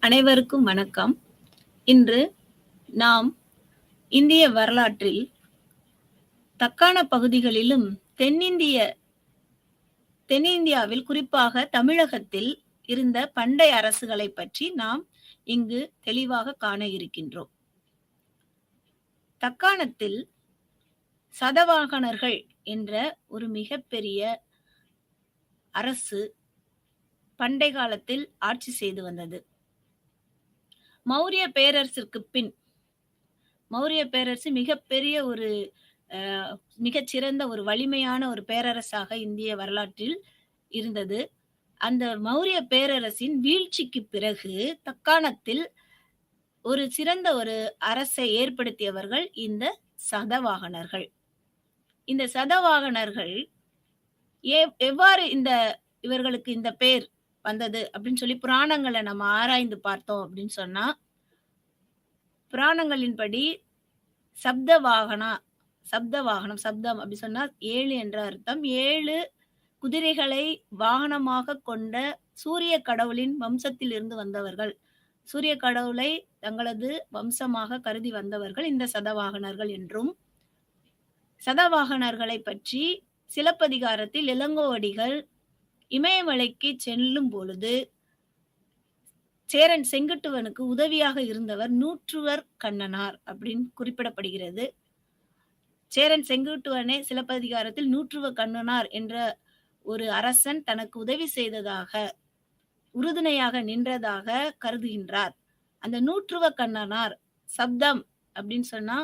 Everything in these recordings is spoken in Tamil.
அனைவருக்கும் வணக்கம். இன்று நாம் இந்திய வரலாற்றில் தக்காண பகுதிகளிலும் தென்னிந்தியாவில் குறிப்பாக தமிழகத்தில் இருந்த பண்டைய அரசுகளை பற்றி நாம் இங்கு தெளிவாக காண இருக்கின்றோம். தக்காணத்தில் சதவாகனர்கள் என்ற ஒரு மிகப்பெரிய அரசு பண்டை காலத்தில் ஆட்சி செய்து வந்தது. மௌரிய பேரரசிற்கு பின் மௌரிய பேரரசு மிகப்பெரிய ஒரு மிகச்சிறந்த ஒரு வலிமையான ஒரு பேரரசாக இந்திய வரலாற்றில் இருந்தது. அந்த மௌரிய பேரரசின் வீழ்ச்சிக்கு பிறகு தக்காணத்தில் ஒரு சிறந்த ஒரு அரசை ஏற்படுத்தியவர்கள் இந்த சதவாகனர்கள். இந்த சதவாகனர்கள் எவ்வாறு இவர்களுக்கு இந்த பேர் வந்தது அப்படின்னு சொல்லி புராணங்களை நம்ம ஆராய்ந்து பார்த்தோம் அப்படின்னு சொன்னா, புராணங்களின்படி சப்தம் அப்படி சொன்னா 7 என்ற அர்த்தம். 7 குதிரைகளை வாகனமாக கொண்ட சூரிய கடவுளின் வம்சத்தில் இருந்து வந்தவர்கள், சூரிய கடவுளை தங்களது வம்சமாக கருதி வந்தவர்கள் இந்த சதவாகனர்கள் என்றும், சதவாகனர்களை பற்றி சிலப்பதிகாரத்தில் இளங்கோவடிகள் இமயமலைக்கு செல்லும் பொழுது சேரன் செங்குட்டுவனுக்கு உதவியாக இருந்தவர் நூற்றுவர் கண்ணனார் அப்படின்னு குறிப்பிடப்படுகிறது. சேரன் செங்குட்டுவனே சிலப்பதிகாரத்தில் நூற்றுவ கண்ணனார் என்ற ஒரு அரசன் தனக்கு உதவி செய்ததாக, உறுதுணையாக நின்றதாக கருதுகின்றார். அந்த நூற்றுவ கண்ணனார், சப்தம் அப்படின்னு சொன்னா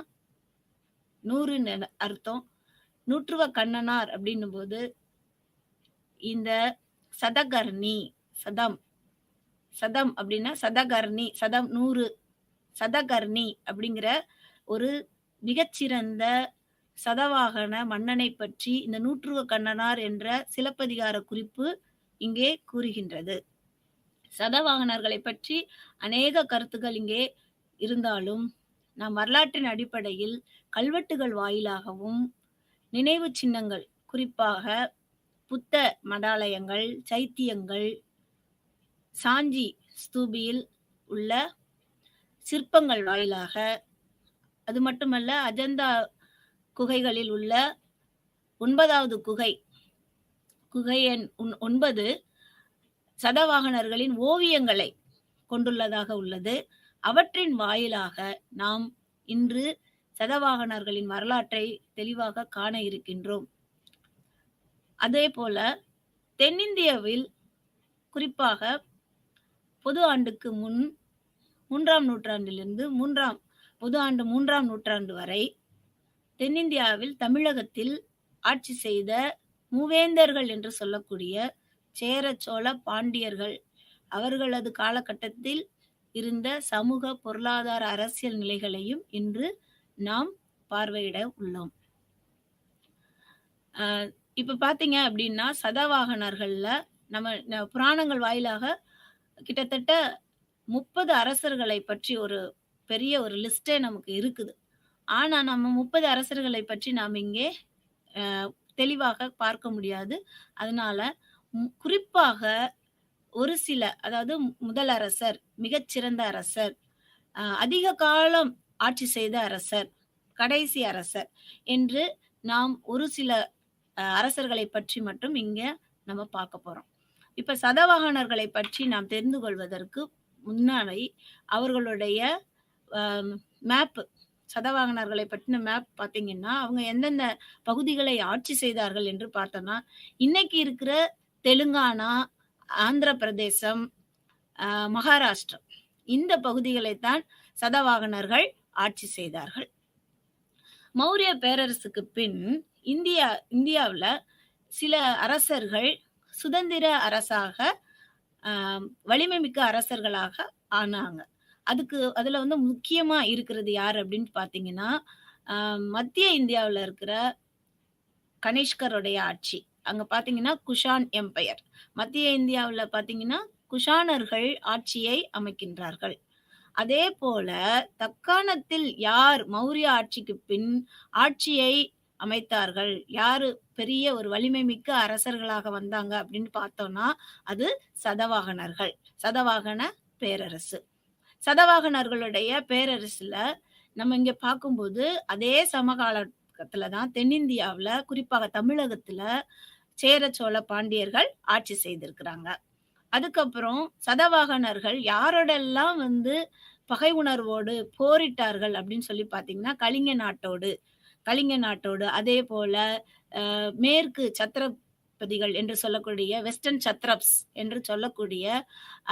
100 அர்த்தம். நூற்றுவ கண்ணனார் அப்படின்னும் போது இந்த சதகர்ணி, சதம் அப்படின்னா சதகர்ணி, சதம் 100, சதகர்ணி அப்படிங்கிற ஒரு மிகச்சிறந்த சதவாகன மன்னனை பற்றி இந்த நூற்றுவ கண்ணனார் என்ற சிலப்பதிகார குறிப்பு இங்கே கூறுகின்றது. சதவாகனர்களை பற்றி அநேக கருத்துக்கள் இங்கே இருந்தாலும் நாம் வரலாற்றின் அடிப்படையில் கல்வெட்டுகள் வாயிலாகவும் நினைவு சின்னங்கள், குறிப்பாக புத்த மடாலயங்கள், சைத்தியங்கள், சாஞ்சி ஸ்தூபியில் உள்ள சிற்பங்கள் வாயிலாக, அது மட்டுமல்ல அஜந்தா குகைகளில் உள்ள 9வது குகை எண் 9 சதவாகனர்களின் ஓவியங்களை கொண்டுள்ளதாக உள்ளது. அவற்றின் வாயிலாக நாம் இன்று சதவாகனர்களின் வரலாற்றை தெளிவாக காண இருக்கின்றோம். அதே போல தென்னிந்தியாவில் குறிப்பாக பொது ஆண்டுக்கு முன் 3ஆம் நூற்றாண்டிலிருந்து பொது ஆண்டு 3ஆம் நூற்றாண்டு வரை தென்னிந்தியாவில் தமிழகத்தில் ஆட்சி செய்த மூவேந்தர்கள் என்று சொல்லக்கூடிய சேர, சோழ, பாண்டியர்கள் அவர்களது காலகட்டத்தில் இருந்த சமூக, பொருளாதார, அரசியல் நிலைகளையும் இன்று நாம் பார்வையிட உள்ளோம். இப்ப பாத்தீங்க அப்படின்னா சதவாகனர்கள்ல நம்ம புராணங்கள் வாயிலாக கிட்டத்தட்ட 30 அரசர்களை பற்றி ஒரு பெரிய ஒரு லிஸ்டே நமக்கு இருக்குது. ஆனா நம்ம 30 அரசர்களை பற்றி நாம் இங்கே தெளிவாக பார்க்க முடியாது. அதனால குறிப்பாக ஒரு சில, அதாவது முதல் அரசர், மிகச்சிறந்த அரசர், அதிக காலம் ஆட்சி செய்த அரசர், கடைசி அரசர் என்று நாம் ஒரு சில அரசர்களை பற்றி மட்டும் இங்க நம்ம பார்க்க போறோம். இப்ப சதவாகனர்களை பற்றி நாம் தெரிந்து கொள்வதற்கு முன்னாடி அவர்களுடைய மேப், சதவாகனர்களை பற்றின மேப் பார்த்தீங்கன்னா அவங்க எந்தெந்த பகுதிகளை ஆட்சி செய்தார்கள் என்று பார்த்தோம்னா, இன்னைக்கு இருக்கிற தெலுங்கானா, ஆந்திர பிரதேசம், மகாராஷ்டிரம் இந்த பகுதிகளைத்தான் சதவாகனர்கள் ஆட்சி செய்தார்கள். மௌரிய பேரரசுக்கு பின் இந்தியாவுல சில அரசர்கள் சுதந்திர அரசாக, வலிமை மிக்க அரசர்களாக ஆனாங்க. அதுல முக்கியமா இருக்கிறது யார் அப்படின்னு பாத்தீங்கன்னா, மத்திய இந்தியாவுல இருக்கிற கனிஷ்கருடைய ஆட்சி. அங்க பாத்தீங்கன்னா குஷான் எம்பையர். மத்திய இந்தியாவுல பாத்தீங்கன்னா குஷானர்கள் ஆட்சியை அமைக்கின்றார்கள். அதே போல தக்காணத்தில் யார் மௌரிய ஆட்சிக்கு பின் ஆட்சியை அமைத்தார்கள், யாரு பெரிய ஒரு வலிமை மிக்க அரசர்களாக வந்தாங்க அப்படின்னு பார்த்தோம்னா அது சதவாகனர்கள், சதவாகன பேரரசு. சதவாகனர்களுடைய பேரரசுல நம்ம இங்க பார்க்கும்போது, அதே சமகாலகத்துல தான் தென்னிந்தியாவுல, குறிப்பாக தமிழகத்துல சேர, சோழ, பாண்டியர்கள் ஆட்சி செய்திருக்கிறாங்க. அதுக்கப்புறம் சதவாகனர்கள் யாரோடெல்லாம் பகை உணர்வோடு போரிட்டார்கள் அப்படின்னு சொல்லி பார்த்தீங்கன்னா, கலிங்க நாட்டோடு, அதேபோல மேற்கு சத்ரபதிகள் என்று சொல்லக்கூடிய வெஸ்டர்ன் சத்ரப்ஸ் என்று சொல்லக்கூடிய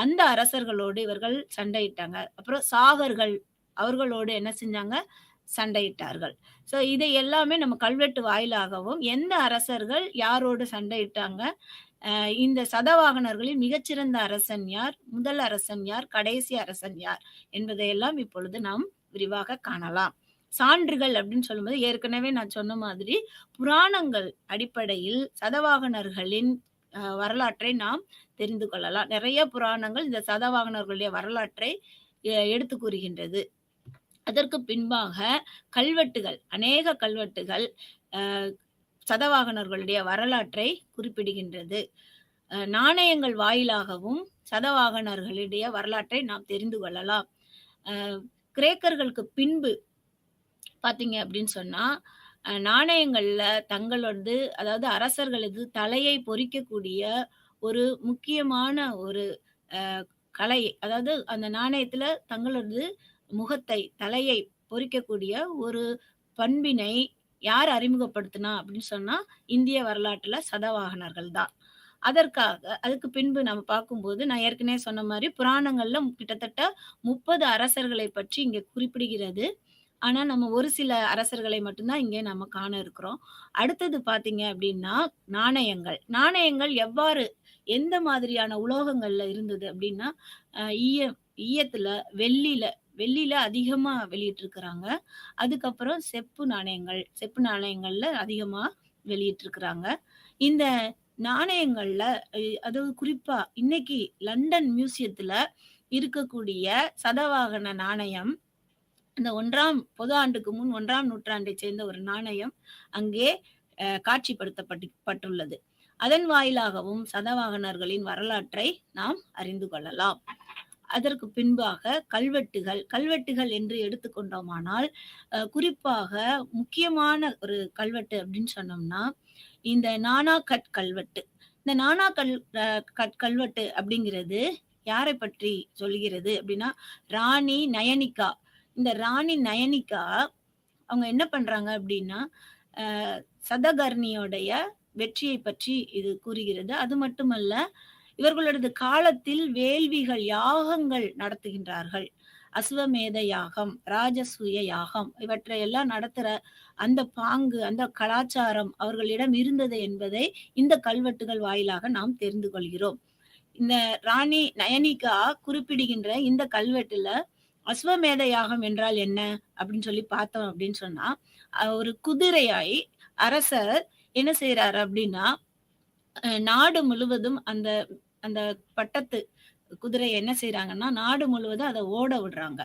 அந்த அரசர்களோடு இவர்கள் சண்டையிட்டாங்க. அப்புறம் சாகர்கள் அவர்களோடு என்ன செஞ்சாங்க? சண்டையிட்டார்கள். ஸோ இதை எல்லாமே நம்ம கல்வெட்டு வாயிலாகவும், எந்த அரசர்கள் யாரோடு சண்டையிட்டாங்க? இந்த சதவாகனர்களில் மிகச்சிறந்த அரசன் யார்? முதல் அரசன் யார்? கடைசி அரசன் யார்? என்பதையெல்லாம் இப்பொழுது நாம் விரிவாக காணலாம். சான்றுகள் அப்படின்னு சொல்லும்போது, ஏற்கனவே நான் சொன்ன மாதிரி, புராணங்கள் அடிப்படையில் சதவாகனர்களின் வரலாற்றை நாம் தெரிந்து கொள்ளலாம். நிறைய புராணங்கள் இந்த சதவாகனர்களுடைய வரலாற்றை எடுத்துக் கூறுகின்றது. அதற்கு பின்பாக கல்வெட்டுகள், அநேக கல்வெட்டுகள் சதவாகனர்களுடைய வரலாற்றை குறிப்பிடுகின்றது. நாணயங்கள் வாயிலாகவும் சதவாகனர்களுடைய வரலாற்றை நாம் தெரிந்து கொள்ளலாம். கிரேக்கர்களுக்கு பின்பு பார்த்தீங்க அப்படின்னு சொன்னா, நாணயங்கள்ல தங்களது அதாவது அரசர்களது தலையை பொறிக்கக்கூடிய ஒரு முக்கியமான ஒரு கலை, அதாவது அந்த நாணயத்துல தங்களது முகத்தை, தலையை பொறிக்கக்கூடிய ஒரு பண்பினை யார் அறிமுகப்படுத்தினா அப்படின்னு சொன்னா, இந்திய வரலாற்றுல சதவாகனர்கள் தான். அதுக்கு பின்பு நம்ம பார்க்கும்போது, நான் ஏற்கனவே சொன்ன மாரி புராணங்கள்ல கிட்டத்தட்ட 30 அரசர்களை பற்றி இங்க குறிப்பிடுகிறது. ஆனா, நம்ம ஒரு சில அரசர்களை மட்டும் தான் இங்கே நம்ம காண இருக்கிறோம். அடுத்தது பார்த்தீங்க அப்படின்னா, நாணயங்கள். நாணயங்கள் எந்த மாதிரியான உலோகங்கள்ல இருந்தது அப்படின்னா, அ ஈய ஈயத்துல, வெள்ளில அதிகமா வெளியிட்டிருக்கிறாங்க. அதுக்கப்புறம் செப்பு நாணயங்கள்ல அதிகமா வெளியிட்டிருக்கிறாங்க. இந்த நாணயங்கள்ல அதுவும் குறிப்பா இன்னைக்கு லண்டன் மியூசியத்துல இருக்கக்கூடிய சதவாகன நாணயம், இந்த 1ஆம் பொது ஆண்டுக்கு முன் 1ஆம் நூற்றாண்டைச் சேர்ந்த ஒரு நாணயம் அங்கே காட்சிப்படுத்தப்பட்டுள்ளது. அதன் வாயிலாகவும் சதவாகனர்களின் வரலாற்றை நாம் அறிந்து கொள்ளலாம். அதற்கு பின்பாக கல்வெட்டுகள் என்று எடுத்துக்கொண்டோமானால், குறிப்பாக முக்கியமான ஒரு கல்வெட்டு அப்படின்னு சொன்னோம்னா, இந்த நானாகட் கல்வெட்டு. இந்த கல்வெட்டு அப்படிங்கிறது யாரை பற்றி சொல்கிறது அப்படின்னா, ராணி நயனிகா. இந்த ராணி நயனிகா அவங்க என்ன பண்றாங்க அப்படின்னா, சதகர்ணியோடைய வெற்றியை பற்றி இது கூறுகிறது. அது மட்டுமல்ல, இவர்களது காலத்தில் வேள்விகள், யாகங்கள் நடத்துகின்றார்கள். அசுவமேத யாகம், ராஜசூய யாகம் இவற்றையெல்லாம் நடத்துற அந்த பாங்கு, அந்த கலாச்சாரம் அவர்களிடம் இருந்தது என்பதை இந்த கல்வெட்டுகள் வாயிலாக நாம் தெரிந்து கொள்கிறோம். இந்த ராணி நயனிகா குறிப்பிடுகின்ற இந்த கல்வெட்டுல அஸ்வமேத யாகம் என்றால் என்ன அப்படின்னு சொல்லி பார்த்தோம் அப்படின்னு சொன்னா, ஒரு குதிரையாய் அரசர் என்ன செய்யறாரு அப்படின்னா, நாடு முழுவதும் அந்த அந்த பட்டத்து குதிரை என்ன செய்யறாங்கன்னா, நாடு முழுவதும் அதை ஓட விடுறாங்க.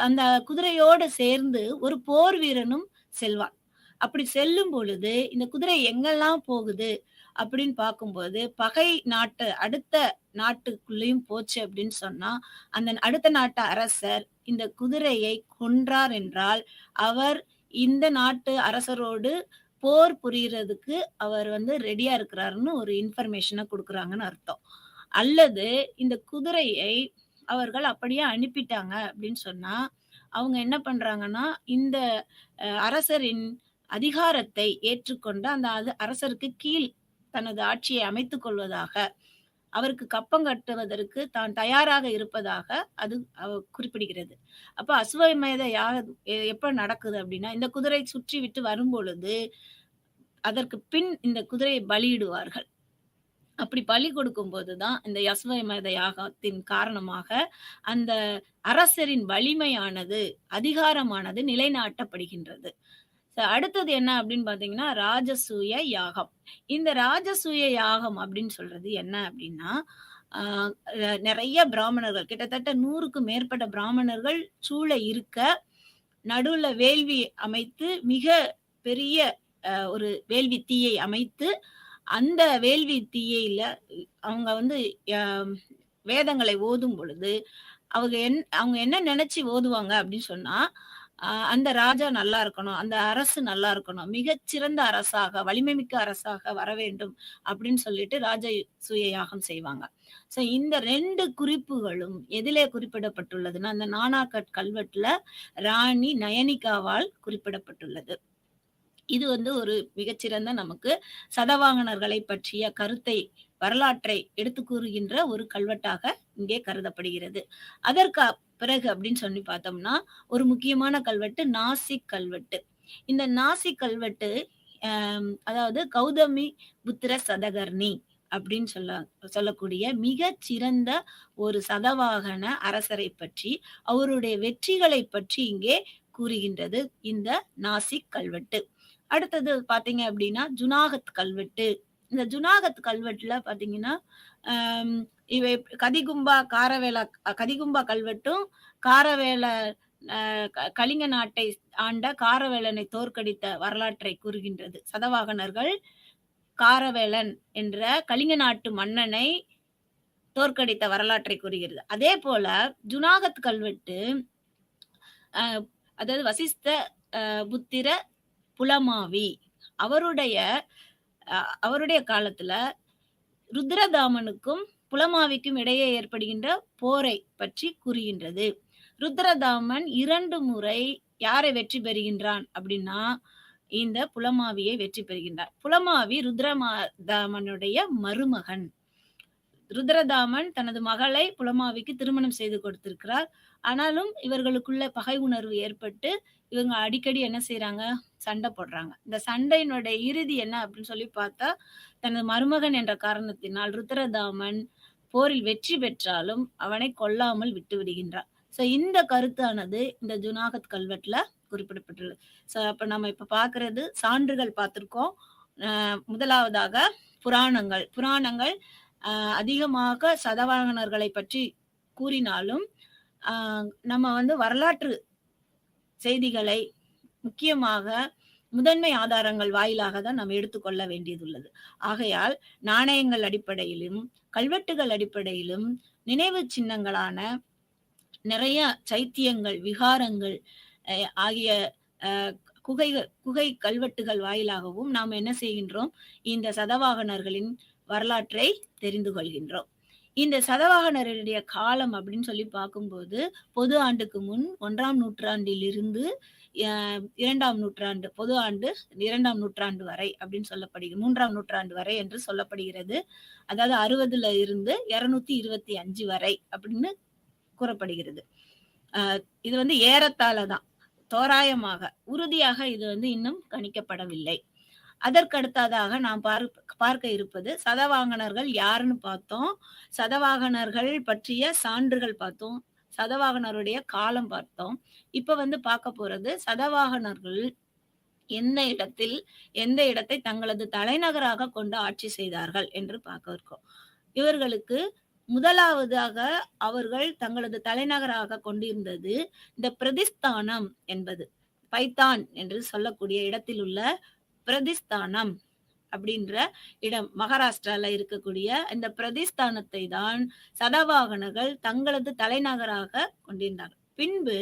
அந்த குதிரையோட சேர்ந்து ஒரு போர் வீரனும் செல்வான். அப்படி செல்லும் பொழுது இந்த குதிரை எங்கெல்லாம் போகுது அப்படின்னு பார்க்கும்போது, பகை நாட்டு அடுத்த நாட்டுக்குள்ளேயும் போச்சு அப்படின்னு சொன்னா, அந்த அடுத்த நாட்டு அரசர் இந்த குதிரையை கொன்றார் என்றால், அவர் இந்த நாட்டு அரசரோடு போர் புரியறதுக்கு அவர் ரெடியா இருக்கிறாருன்னு ஒரு இன்ஃபர்மேஷனை கொடுக்குறாங்கன்னு அர்த்தம். அல்லது இந்த குதிரையை அவர்கள் அப்படியே அனுப்பிட்டாங்க அப்படின்னு சொன்னா, அவங்க என்ன பண்றாங்கன்னா, இந்த அரசரின் அதிகாரத்தை ஏற்றுக்கொண்டு அந்த அரசருக்கு கீழ் தனது ஆட்சியை அமைத்துக் கொள்வதாக, அவருக்கு கப்பம் கட்டுவதற்கு தான் தயாராக இருப்பதாக அது குறிப்பிடுகிறது. அப்ப அஸ்வமேத யாகம் எப்ப நடக்குது அப்படின்னா, இந்த குதிரை சுற்றி விட்டு வரும்பொழுது அதற்கு பின் இந்த குதிரையை பலியிடுவார்கள். அப்படி பலி கொடுக்கும் போதுதான் இந்த அஸ்வமேத யாகத்தின் காரணமாக அந்த அரசரின் வலிமையானது, அதிகாரமானது நிலைநாட்டப்படுகின்றது. அடுத்தது என்ன அப்படின்னு பாத்தீங்கன்னா, ராஜசூய யாகம். இந்த ராஜசூய யாகம் அப்படின்னு சொல்றது என்ன அப்படின்னா, நிறைய பிராமணர்கள், கிட்டத்தட்ட 100க்கும் மேற்பட்ட பிராமணர்கள் சூழ இருக்க, நடுவுல வேள்வி அமைத்து, மிக பெரிய ஒரு வேள்வி தீயை அமைத்து, அந்த வேள்வி தீயில அவங்க வேதங்களை ஓதும் பொழுது அவங்க என்ன நினைச்சு ஓதுவாங்க அப்படின்னு சொன்னா, அந்த ராஜா நல்லா இருக்கணும், அந்த அரசு நல்லா இருக்கணும், மிகச்சிறந்த அரசாக, வலிமைமிக்க அரசாக வர வேண்டும் அப்படின்னு சொல்லிட்டு சூய யாகம் செய்வாங்க. ஸோ இந்த 2 குறிப்புகளும் எதிலே குறிப்பிடப்பட்டுள்ளதுன்னா, அந்த நானாக்கட் கல்வெட்டுல ராணி நயனிகாவால் குறிப்பிடப்பட்டுள்ளது. இது வந்து ஒரு மிகச்சிறந்த நமக்கு சதவாகனர்களை பற்றிய கருத்தை, வரலாற்றை எடுத்து கூறுகின்ற ஒரு கல்வெட்டாக இங்கே கருதப்படுகிறது. அதற்கு பிறகு அப்படின்னு சொல்லி பார்த்தோம்னா, ஒரு முக்கியமான கல்வெட்டு நாசிக் கல்வெட்டு. இந்த நாசிக் கல்வெட்டு அதாவது கௌதமி புத்திர சதகர்ணி அப்படின்னு சொல்லக்கூடிய மிகச் சிறந்த ஒரு சதவாகன அரசரை பற்றி, அவருடைய வெற்றிகளை பற்றி இங்கே கூறுகின்றது இந்த நாசிக் கல்வெட்டு. அடுத்தது பாத்தீங்க அப்படின்னா ஜுனாகத் கல்வெட்டு. இந்த ஜுனாகத் கல்வெட்டுல பாத்தீங்கன்னா இவை கதிகும்பா கல்வெட்டும் காரவேல கலிங்க நாட்டை ஆண்ட காரவேலனை தோற்கடித்த வரலாற்றை கூறுகின்றது. சதவாகனர்கள் காரவேலன் என்ற கலிங்க நாட்டு மன்னனை தோற்கடித்த வரலாற்றை கூறுகிறது. அதே போல ஜுனாகத் கல்வெட்டு அதாவது வசிஷ்ட புத்திர புலமாவி அவருடைய காலத்துல ருத்ரதாமனுக்கும் புலமாவிக்கும் இடையே ஏற்படுகின்ற போரை பற்றி கூறுகின்றது. ருத்ரதாமன் 2 முறை யாரை வெற்றி பெறுகின்றான் அப்படின்னா, இந்த புலமாவியை வெற்றி பெறுகின்றார். புலமாவி ருத்ரதாமனுடைய மருமகன். ருத்ரதாமன் தனது மகளை புலமாவிக்கு திருமணம் செய்து கொடுத்திருக்கிறார். ஆனாலும் இவர்களுக்குள்ள பகை உணர்வு ஏற்பட்டு இவங்க அடிக்கடி என்ன செய்யறாங்க, சண்டை போடுறாங்க. இந்த சண்டையினுடைய இறுதி என்ன அப்படின்னு சொல்லி பார்த்தா, தனது மருமகன் என்ற காரணத்தினால் ருத்ரதாமன் போரில் வெற்றி பெற்றாலும் அவனை கொல்லாமல் விட்டு விடுகின்றார். சோ இந்த கருத்தானது இந்த ஜுனாகத் கல்வெட்டுல குறிப்பிடப்பட்டுள்ளது. சோ அப்ப நம்ம இப்ப பாக்குறது சான்றுகள் பார்த்திருக்கோம். முதலாவதாக புராணங்கள் அதிகமாக சதவாகனர்களை பற்றி கூறினாலும் நம்ம வந்து வரலாற்று செய்திகளை முக்கியமாக முதன்மை ஆதாரங்கள் வாயிலாக தான் நம்ம எடுத்துக்கொள்ள வேண்டியதுள்ளது. ஆகையால் நாணயங்கள் அடிப்படையிலும் கல்வெட்டுகள் அடிப்படையிலும் நினைவு சின்னங்களான நிறைய சைத்தியங்கள், விகாரங்கள் ஆகிய குகை கல்வெட்டுகள் வாயிலாகவும் நாம் என்ன செய்கின்றோம், இந்த சதவாகனர்களின் வரலாற்றை தெரிந்து கொள்கின்றோம். இந்த சதவாகனருடைய காலம் அப்படின்னு சொல்லி பார்க்கும்போது பொது ஆண்டுக்கு முன் 1ஆம் நூற்றாண்டிலிருந்து 2ஆம் நூற்றாண்டு, பொது ஆண்டு 2ஆம் நூற்றாண்டு வரை அப்படின்னு சொல்லப்படுகிறது, 3ஆம் நூற்றாண்டு வரை என்று சொல்லப்படுகிறது. அதாவது 60ல இருந்து 225 வரை அப்படின்னு கூறப்படுகிறது. இது வந்து ஏறத்தாழதான், தோராயமாக, உறுதியாக இது வந்து இன்னும் கணிக்கப்படவில்லை. அதற்கடுத்ததாக நாம் பார்க்க இருப்பது சதவாகனர்கள் யாருன்னு பார்த்தோம், சதவாகனர்கள் பற்றிய சான்றுகள் பார்த்தோம், சதவாகனருடைய காலம் பார்த்தோம். இப்ப வந்து பார்க்க போறது சதவாகனர்கள் எந்த இடத்தை தங்களது தலைநகராக கொண்டு ஆட்சி செய்தார்கள் என்று பார்க்க இருக்கோம். இவர்களுக்கு முதலாவதாக அவர்கள் தங்களது தலைநகராக கொண்டிருந்தது இந்த பிரதிஸ்தானம் என்பது, பைத்தான் என்று சொல்லக்கூடிய இடத்தில் உள்ள பிரதிஸ்தானம் அப்படின்ற இடம், மகாராஷ்டிரால இருக்கக்கூடிய இந்த பிரதிஸ்தானத்தை தான் சதவாகனர்கள் தங்களது தலைநகராக கொண்டிருந்தார்கள். பின்பு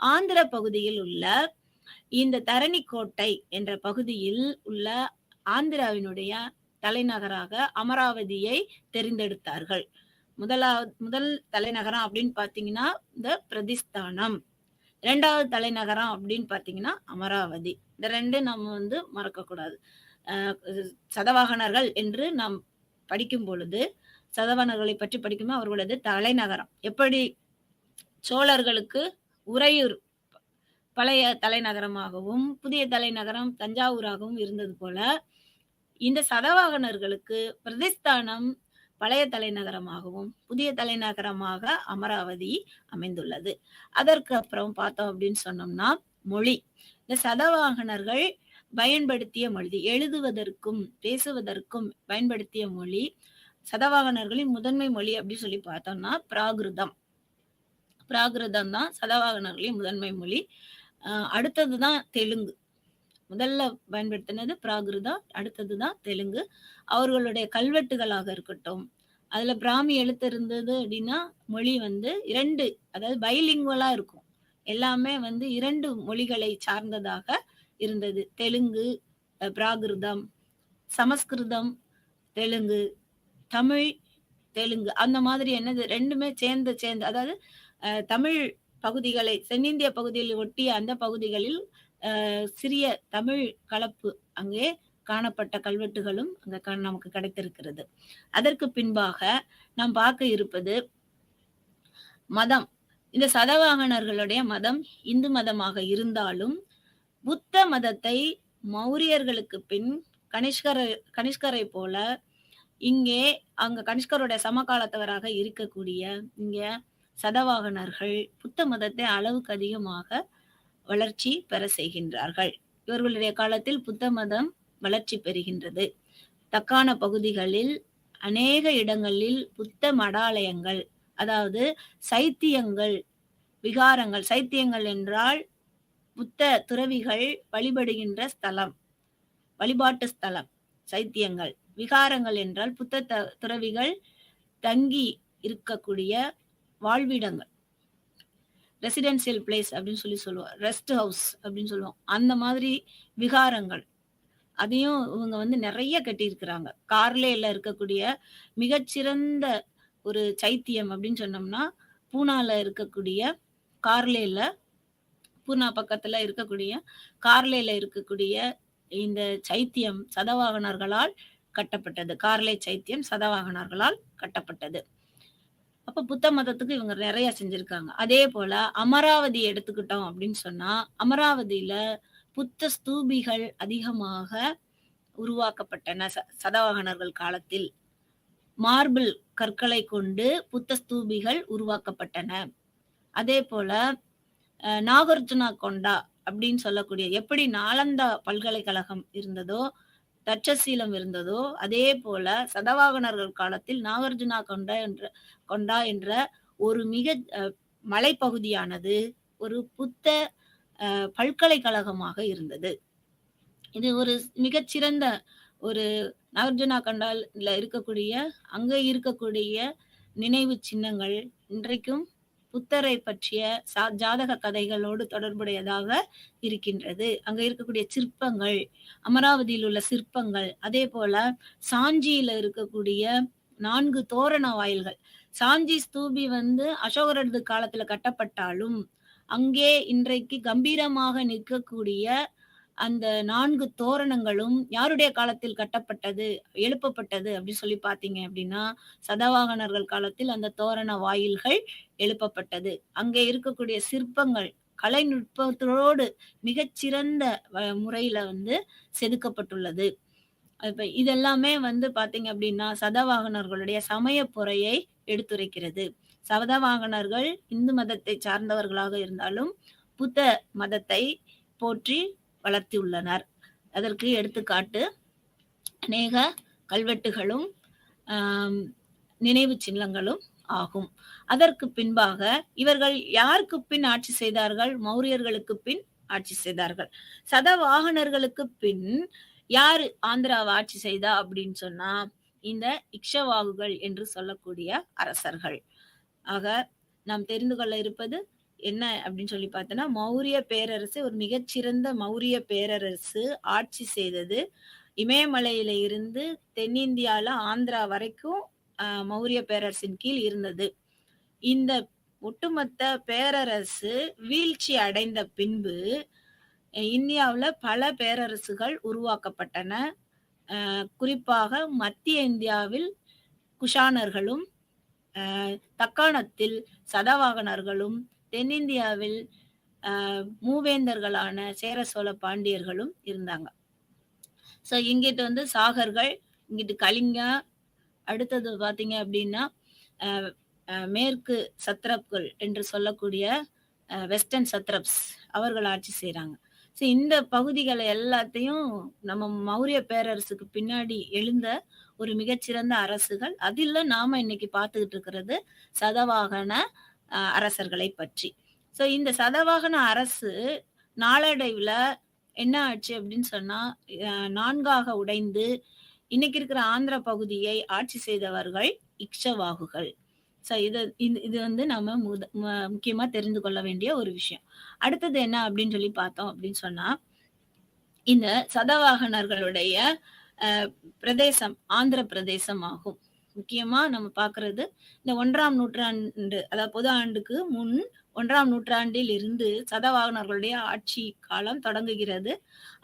ஆந்திர பகுதியில் உள்ள இந்த தரணிக்கோட்டை என்ற பகுதியில் உள்ள ஆந்திராவினுடைய தலைநகராக அமராவதியை தெரிந்தெடுத்தார்கள். முதல் தலைநகரம் அப்படின்னு பாத்தீங்கன்னா இந்த பிரதிஸ்தானம், 2வது தலைநகரம் அப்படின்னு பாத்தீங்கன்னா அமராவதி. இந்த 2 நம்ம வந்து மறக்க கூடாது. சதவாகனர்கள் என்று நாம் படிக்கும் பொழுது, சதவாகனர்களை பற்றி படிக்கும்போது அவர்களது தலைநகரம் எப்படி சோழர்களுக்கு உறையூர் பழைய தலைநகரமாகவும் புதிய தலைநகரம் தஞ்சாவூராகவும் இருந்தது போல, இந்த சதவாகனர்களுக்கு பிரதிஸ்தானம் பழைய தலைநகரமாகவும் புதிய தலைநகரமாக அமராவதி அமைந்துள்ளது. அதற்கு அப்புறம் பார்த்தோம் அப்படின்னு சொன்னோம்னா மொழி. இந்த சதவாகனர்கள் பயன்படுத்திய மொழி, எழுதுவதற்கும் பேசுவதற்கும் பயன்படுத்திய மொழி, சதவாகனர்களின் முதன்மை மொழி அப்படின்னு சொல்லி பார்த்தோம்னா பிராகிருதம் தான் சதவாகனர்களின் முதன்மை மொழி. அடுத்ததுதான் தெலுங்கு. முதல்ல பயன்படுத்தினது பிராகிருதம், அடுத்ததுதான் தெலுங்கு. அவர்களுடைய கல்வெட்டுகளாக இருக்கட்டும், அதுல பிராமி எழுத்து இருந்தது அப்படின்னா மொழி வந்து 2, அதாவது பைலிங்குவலா இருக்கும். எல்லாமே வந்து 2 மொழிகளை சார்ந்ததாக இருந்தது. தெலுங்கு, பிராகிருதம், சமஸ்கிருதம், தெலுங்கு, தமிழ், தெலுங்கு அந்த மாதிரி என்னது 2மே சேர்ந்து அதாவது தமிழ் பகுதிகளை தென்னிந்திய பகுதியில் ஒட்டிய அந்த பகுதிகளில் சிறிய தமிழ் கலப்பு அங்கே காணப்பட்ட கல்வெட்டுகளும் அங்க நமக்கு கிடைத்திருக்கிறது. அதற்கு பின்பாக நாம் பார்க்க இருப்பது மதம். இந்த சதவாகனர்களுடைய மதம் இந்து மதமாக இருந்தாலும் புத்த மதத்தை மௌரியர்களுக்கு பின் கனிஷ்கரை போல இங்கே அங்க கனிஷ்கருடைய சமகாலத்தவராக இருக்கக்கூடிய இங்க சதவாகனர்கள் புத்த மதத்தை அளவுக்கு அதிகமாக வளர்ச்சி பெற செய்கின்றார்கள். இவர்களுடைய காலத்தில் புத்த மதம் வளர்ச்சி பெறுகின்றது. தக்கான பகுதிகளில் அநேக இடங்களில் புத்த மடாலயங்கள், அதாவது சைத்தியங்கள், விகாரங்கள். சைத்தியங்கள் என்றால் புத்த துறவிகள் வழிபடுகின்ற ஸ்தலம், வழிபாட்டு ஸ்தலம் சைத்தியங்கள். விகாரங்கள் என்றால் புத்த துறவிகள் தங்கி இருக்கக்கூடிய வாழ்விடங்கள், ரெசிடென்சியல் பிளேஸ் அப்படின்னு சொல்லுவோம், ரெஸ்ட் ஹவுஸ் அப்படின்னு சொல்லுவோம். அந்த மாதிரி விகாரங்கள் அதையும் இவங்க வந்து நிறைய கட்டியிருக்கிறாங்க. கார்லேல இருக்கக்கூடிய மிகச்சிறந்த ஒரு சைத்தியம் அப்படின்னு சொன்னோம்னா பூனால இருக்கக்கூடிய கார்லேல, பூனா பக்கத்துல இருக்கக்கூடிய கார்லேல இருக்கக்கூடிய இந்த சைத்தியம் சதவாகனர்களால் கட்டப்பட்டது. கார்லே சைத்தியம் சதவாகனர்களால் கட்டப்பட்டது. அப்ப புத்த மதத்துக்கு இவங்க நிறைய செஞ்சிருக்காங்க. அதே போல அமராவதி எடுத்துக்கிட்டோம் அப்படின்னு சொன்னா அமராவதியில புத்த ஸ்தூபிகள் அதிகமாக உருவாக்கப்பட்டன. சதவாகனர்கள் காலத்தில் மார்பிள் கற்களை கொண்டு புத்த ஸ்தூபிகள் உருவாக்கப்பட்டன. அதே போல நாகார்ஜுனா கொண்டா அப்படின்னு சொல்லக்கூடிய, எப்படி நாலந்தா பல்கலைக்கழகம் இருந்ததோ தட்சசீலம் இருந்ததோ அதே போல சதவாகனர்கள் காலத்தில் நாகார்ஜுனா கொண்டா என்ற ஒரு மிக மலைப்பகுதியானது ஒரு புத்த பல்கலைக்கழகமாக இருந்தது. இது ஒரு மிகச்சிறந்த ஒரு நாகார்ஜுனா கொண்டால இருக்கக்கூடிய அங்க இருக்கக்கூடிய நினைவு சின்னங்கள் இன்றைக்கும் புத்தரை பற்றிய ஜாதக கதைகளோடு தொடர்புடையதாக இருக்கின்றது. அங்க இருக்கக்கூடிய சிற்பங்கள், அமராவதியில் உள்ள சிற்பங்கள், அதே போல சாஞ்சியில இருக்கக்கூடிய 4 தோரண வாயில்கள். சாஞ்சி ஸ்தூபி வந்து அசோகரது காலத்துல கட்டப்பட்டாலும் அங்கே இன்றைக்கு கம்பீரமாக நிற்கக்கூடிய அந்த 4 தோரணங்களும் யாருடைய காலத்தில் கட்டப்பட்டது, எழுப்பப்பட்டது அப்படின்னு சொல்லி பார்த்தீங்க அப்படின்னா சதவாகனர்கள் காலத்தில் அந்த தோரண வாயில்கள் எழுப்பப்பட்டது. அங்கே இருக்கக்கூடிய சிற்பங்கள் கலைநுட்பத்தோடு மிகச்சிறந்த முறையில வந்து செதுக்கப்பட்டுள்ளது. இப்ப இதெல்லாமே வந்து பாத்தீங்க அப்படின்னா சதவாகனர்களுடைய சமய பொறையை எடுத்துரைக்கிறது. சதவாகனர்கள் இந்து மதத்தை சார்ந்தவர்களாக இருந்தாலும் புத்த மதத்தை போற்றி வளர்த்தியுள்ளனர். அதற்கு எடுத்துக்காட்டு அநேக கல்வெட்டுகளும் நினைவு சின்னங்களும் ஆகும். அதற்கு பின்பாக இவர்கள் யாருக்கு பின் ஆட்சி செய்தார்கள்? மௌரியர்களுக்கு பின் ஆட்சி செய்தார்கள். சதவாகனர்களுக்கு பின் யாரு ஆந்திராவை ஆட்சி செய்தா அப்படின்னு சொன்னா இந்த இக்ஷவாகுகள் என்று சொல்லக்கூடிய அரசர்கள். ஆக நாம் தெரிந்து கொள்ள இருப்பது என்ன அப்படின்னு சொல்லி பார்த்தோன்னா, மௌரிய பேரரசு ஒரு மிகச்சிறந்த மௌரிய பேரரசு ஆட்சி செய்தது. இமயமலையில இருந்து தென்னிந்தியால ஆந்திரா வரைக்கும் மௌரிய பேரரசின் கீழ் இருந்தது. இந்த ஒட்டுமொத்த பேரரசு வீழ்ச்சி அடைந்த பின்பு இந்தியாவுல பல பேரரசுகள் உருவாக்கப்பட்டன. குறிப்பாக மத்திய இந்தியாவில் குஷானர்களும், தக்காணத்தில் சதவாகனர்களும், தென்னிந்தியாவில் மூவேந்தர்களான சேர சோழ பாண்டியர்களும் இருந்தாங்க. ஸோ இங்கிட்டு வந்து சாகர்கள், இங்கிட்டு கலிங்கா, அடுத்தது பார்த்தீங்க அப்படின்னா மேற்கு சத்ரப்கள் என்று சொல்லக்கூடிய வெஸ்டர்ன் சத்ரப்ஸ் அவர்கள் ஆட்சி செய்கிறாங்க. ஸோ இந்த பகுதிகளை எல்லாத்தையும் நம்ம மௌரிய பேரரசுக்கு பின்னாடி எழுந்த ஒரு மிகச்சிறந்த அரசுகள். அதில் நாம இன்னைக்கு பார்த்துக்கிட்டு இருக்கிறது சதவாகன அரசர்களை பற்றி. ஸோ இந்த சதவாகன அரசு நாளடைவில் என்ன ஆச்சு அப்படின்னு சொன்னா 4ஆக உடைந்து இன்னைக்கு இருக்கிற ஆந்திர பகுதியை ஆட்சி செய்தவர்கள் இக்ஷவாகுகள். இது வந்து நம்ம முக்கியமா தெரிந்து கொள்ள வேண்டிய ஒரு விஷயம். அடுத்தது என்ன அப்படின்னு சொல்லி பார்த்தோம் அப்படின்னு சொன்னா, இந்த சதவாகனர்களுடைய அ பிரதேசம் ஆந்திர பிரதேசம் ஆகும். முக்கியமா நம்ம பார்க்கிறது இந்த 1ஆம் நூற்றாண்டு, அதாவது பொது ஆண்டுக்கு முன் 1ஆம் நூற்றாண்டில் இருந்து சதவாகனர்களுடைய ஆட்சி காலம் தொடங்குகிறது.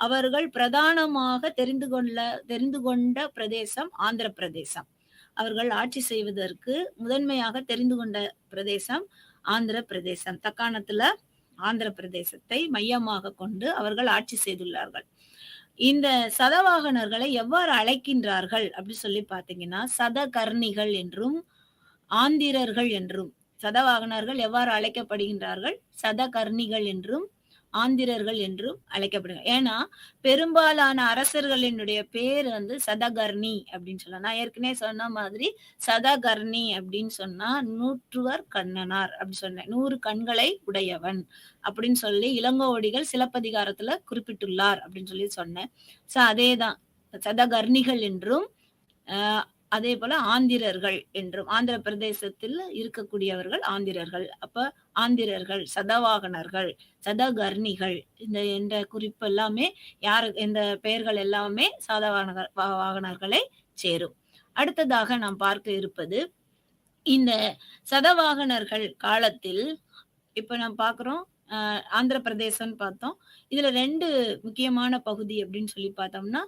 அவர்கள் பிரதானமாக தெரிந்து கொண்ட பிரதேசம் ஆந்திர பிரதேசம். அவர்கள் ஆட்சி செய்வதற்கு முதன்மையாக தெரிந்து கொண்ட பிரதேசம் ஆந்திர பிரதேசம். தக்காணத்துல ஆந்திர பிரதேசத்தை மையமாக கொண்டு அவர்கள் ஆட்சி செய்துள்ளார்கள். இந்த சதவாகனர்களை எவ்வாறு அழைக்கின்றார்கள் அப்படி சொல்லி பார்த்தீங்கன்னா, சதகர்ணிகள் என்றும், ஆந்திரர்கள் என்றும். சதவாகனர்கள் எவ்வாறு அழைக்கப்படுகின்றார்கள்? சதகர்ணிகள் என்றும், ஆந்திரர்கள் என்றும் அழைக்கப்படுகிறார். ஏன்னா, பெரும்பாலான அரசர்களினுடைய பேர் வந்து சதகர்ணி அப்படின்னு சொல்லலாம். நான் ஏற்கனவே சொன்ன மாதிரி சதகர்ணி அப்படின்னு சொன்னா, நூற்றுவர் கண்ணனார் அப்படி சொன்னேன். 100 கண்களை உடையவன் அப்படின்னு சொல்லி இளங்கோவடிகள் சிலப்பதிகாரத்துல குறிப்பிட்டுள்ளார் அப்படின்னு சொல்லி சொன்னேன். அதேதான் சதகர்ணிகள் என்றும், அதே போல ஆந்திரர்கள் என்றும். ஆந்திர பிரதேசத்தில் இருக்கக்கூடியவர்கள் ஆந்திரர்கள். அப்ப ஆந்திரர்கள், சதவாகனர்கள், சதகர்ணிகள் என்ற குறிப்பு எல்லாமே இந்த பெயர்கள் எல்லாமே வாகனர்களை சேரும். அடுத்ததாக நாம் பார்க்க இருப்பது இந்த சதவாகனர்கள் காலத்தில் இப்ப நாம் பார்க்கிறோம் ஆந்திர பிரதேசம்னு பார்த்தோம். இதுல 2 முக்கியமான பகுதி அப்படின்னு சொல்லி பார்த்தோம்னா,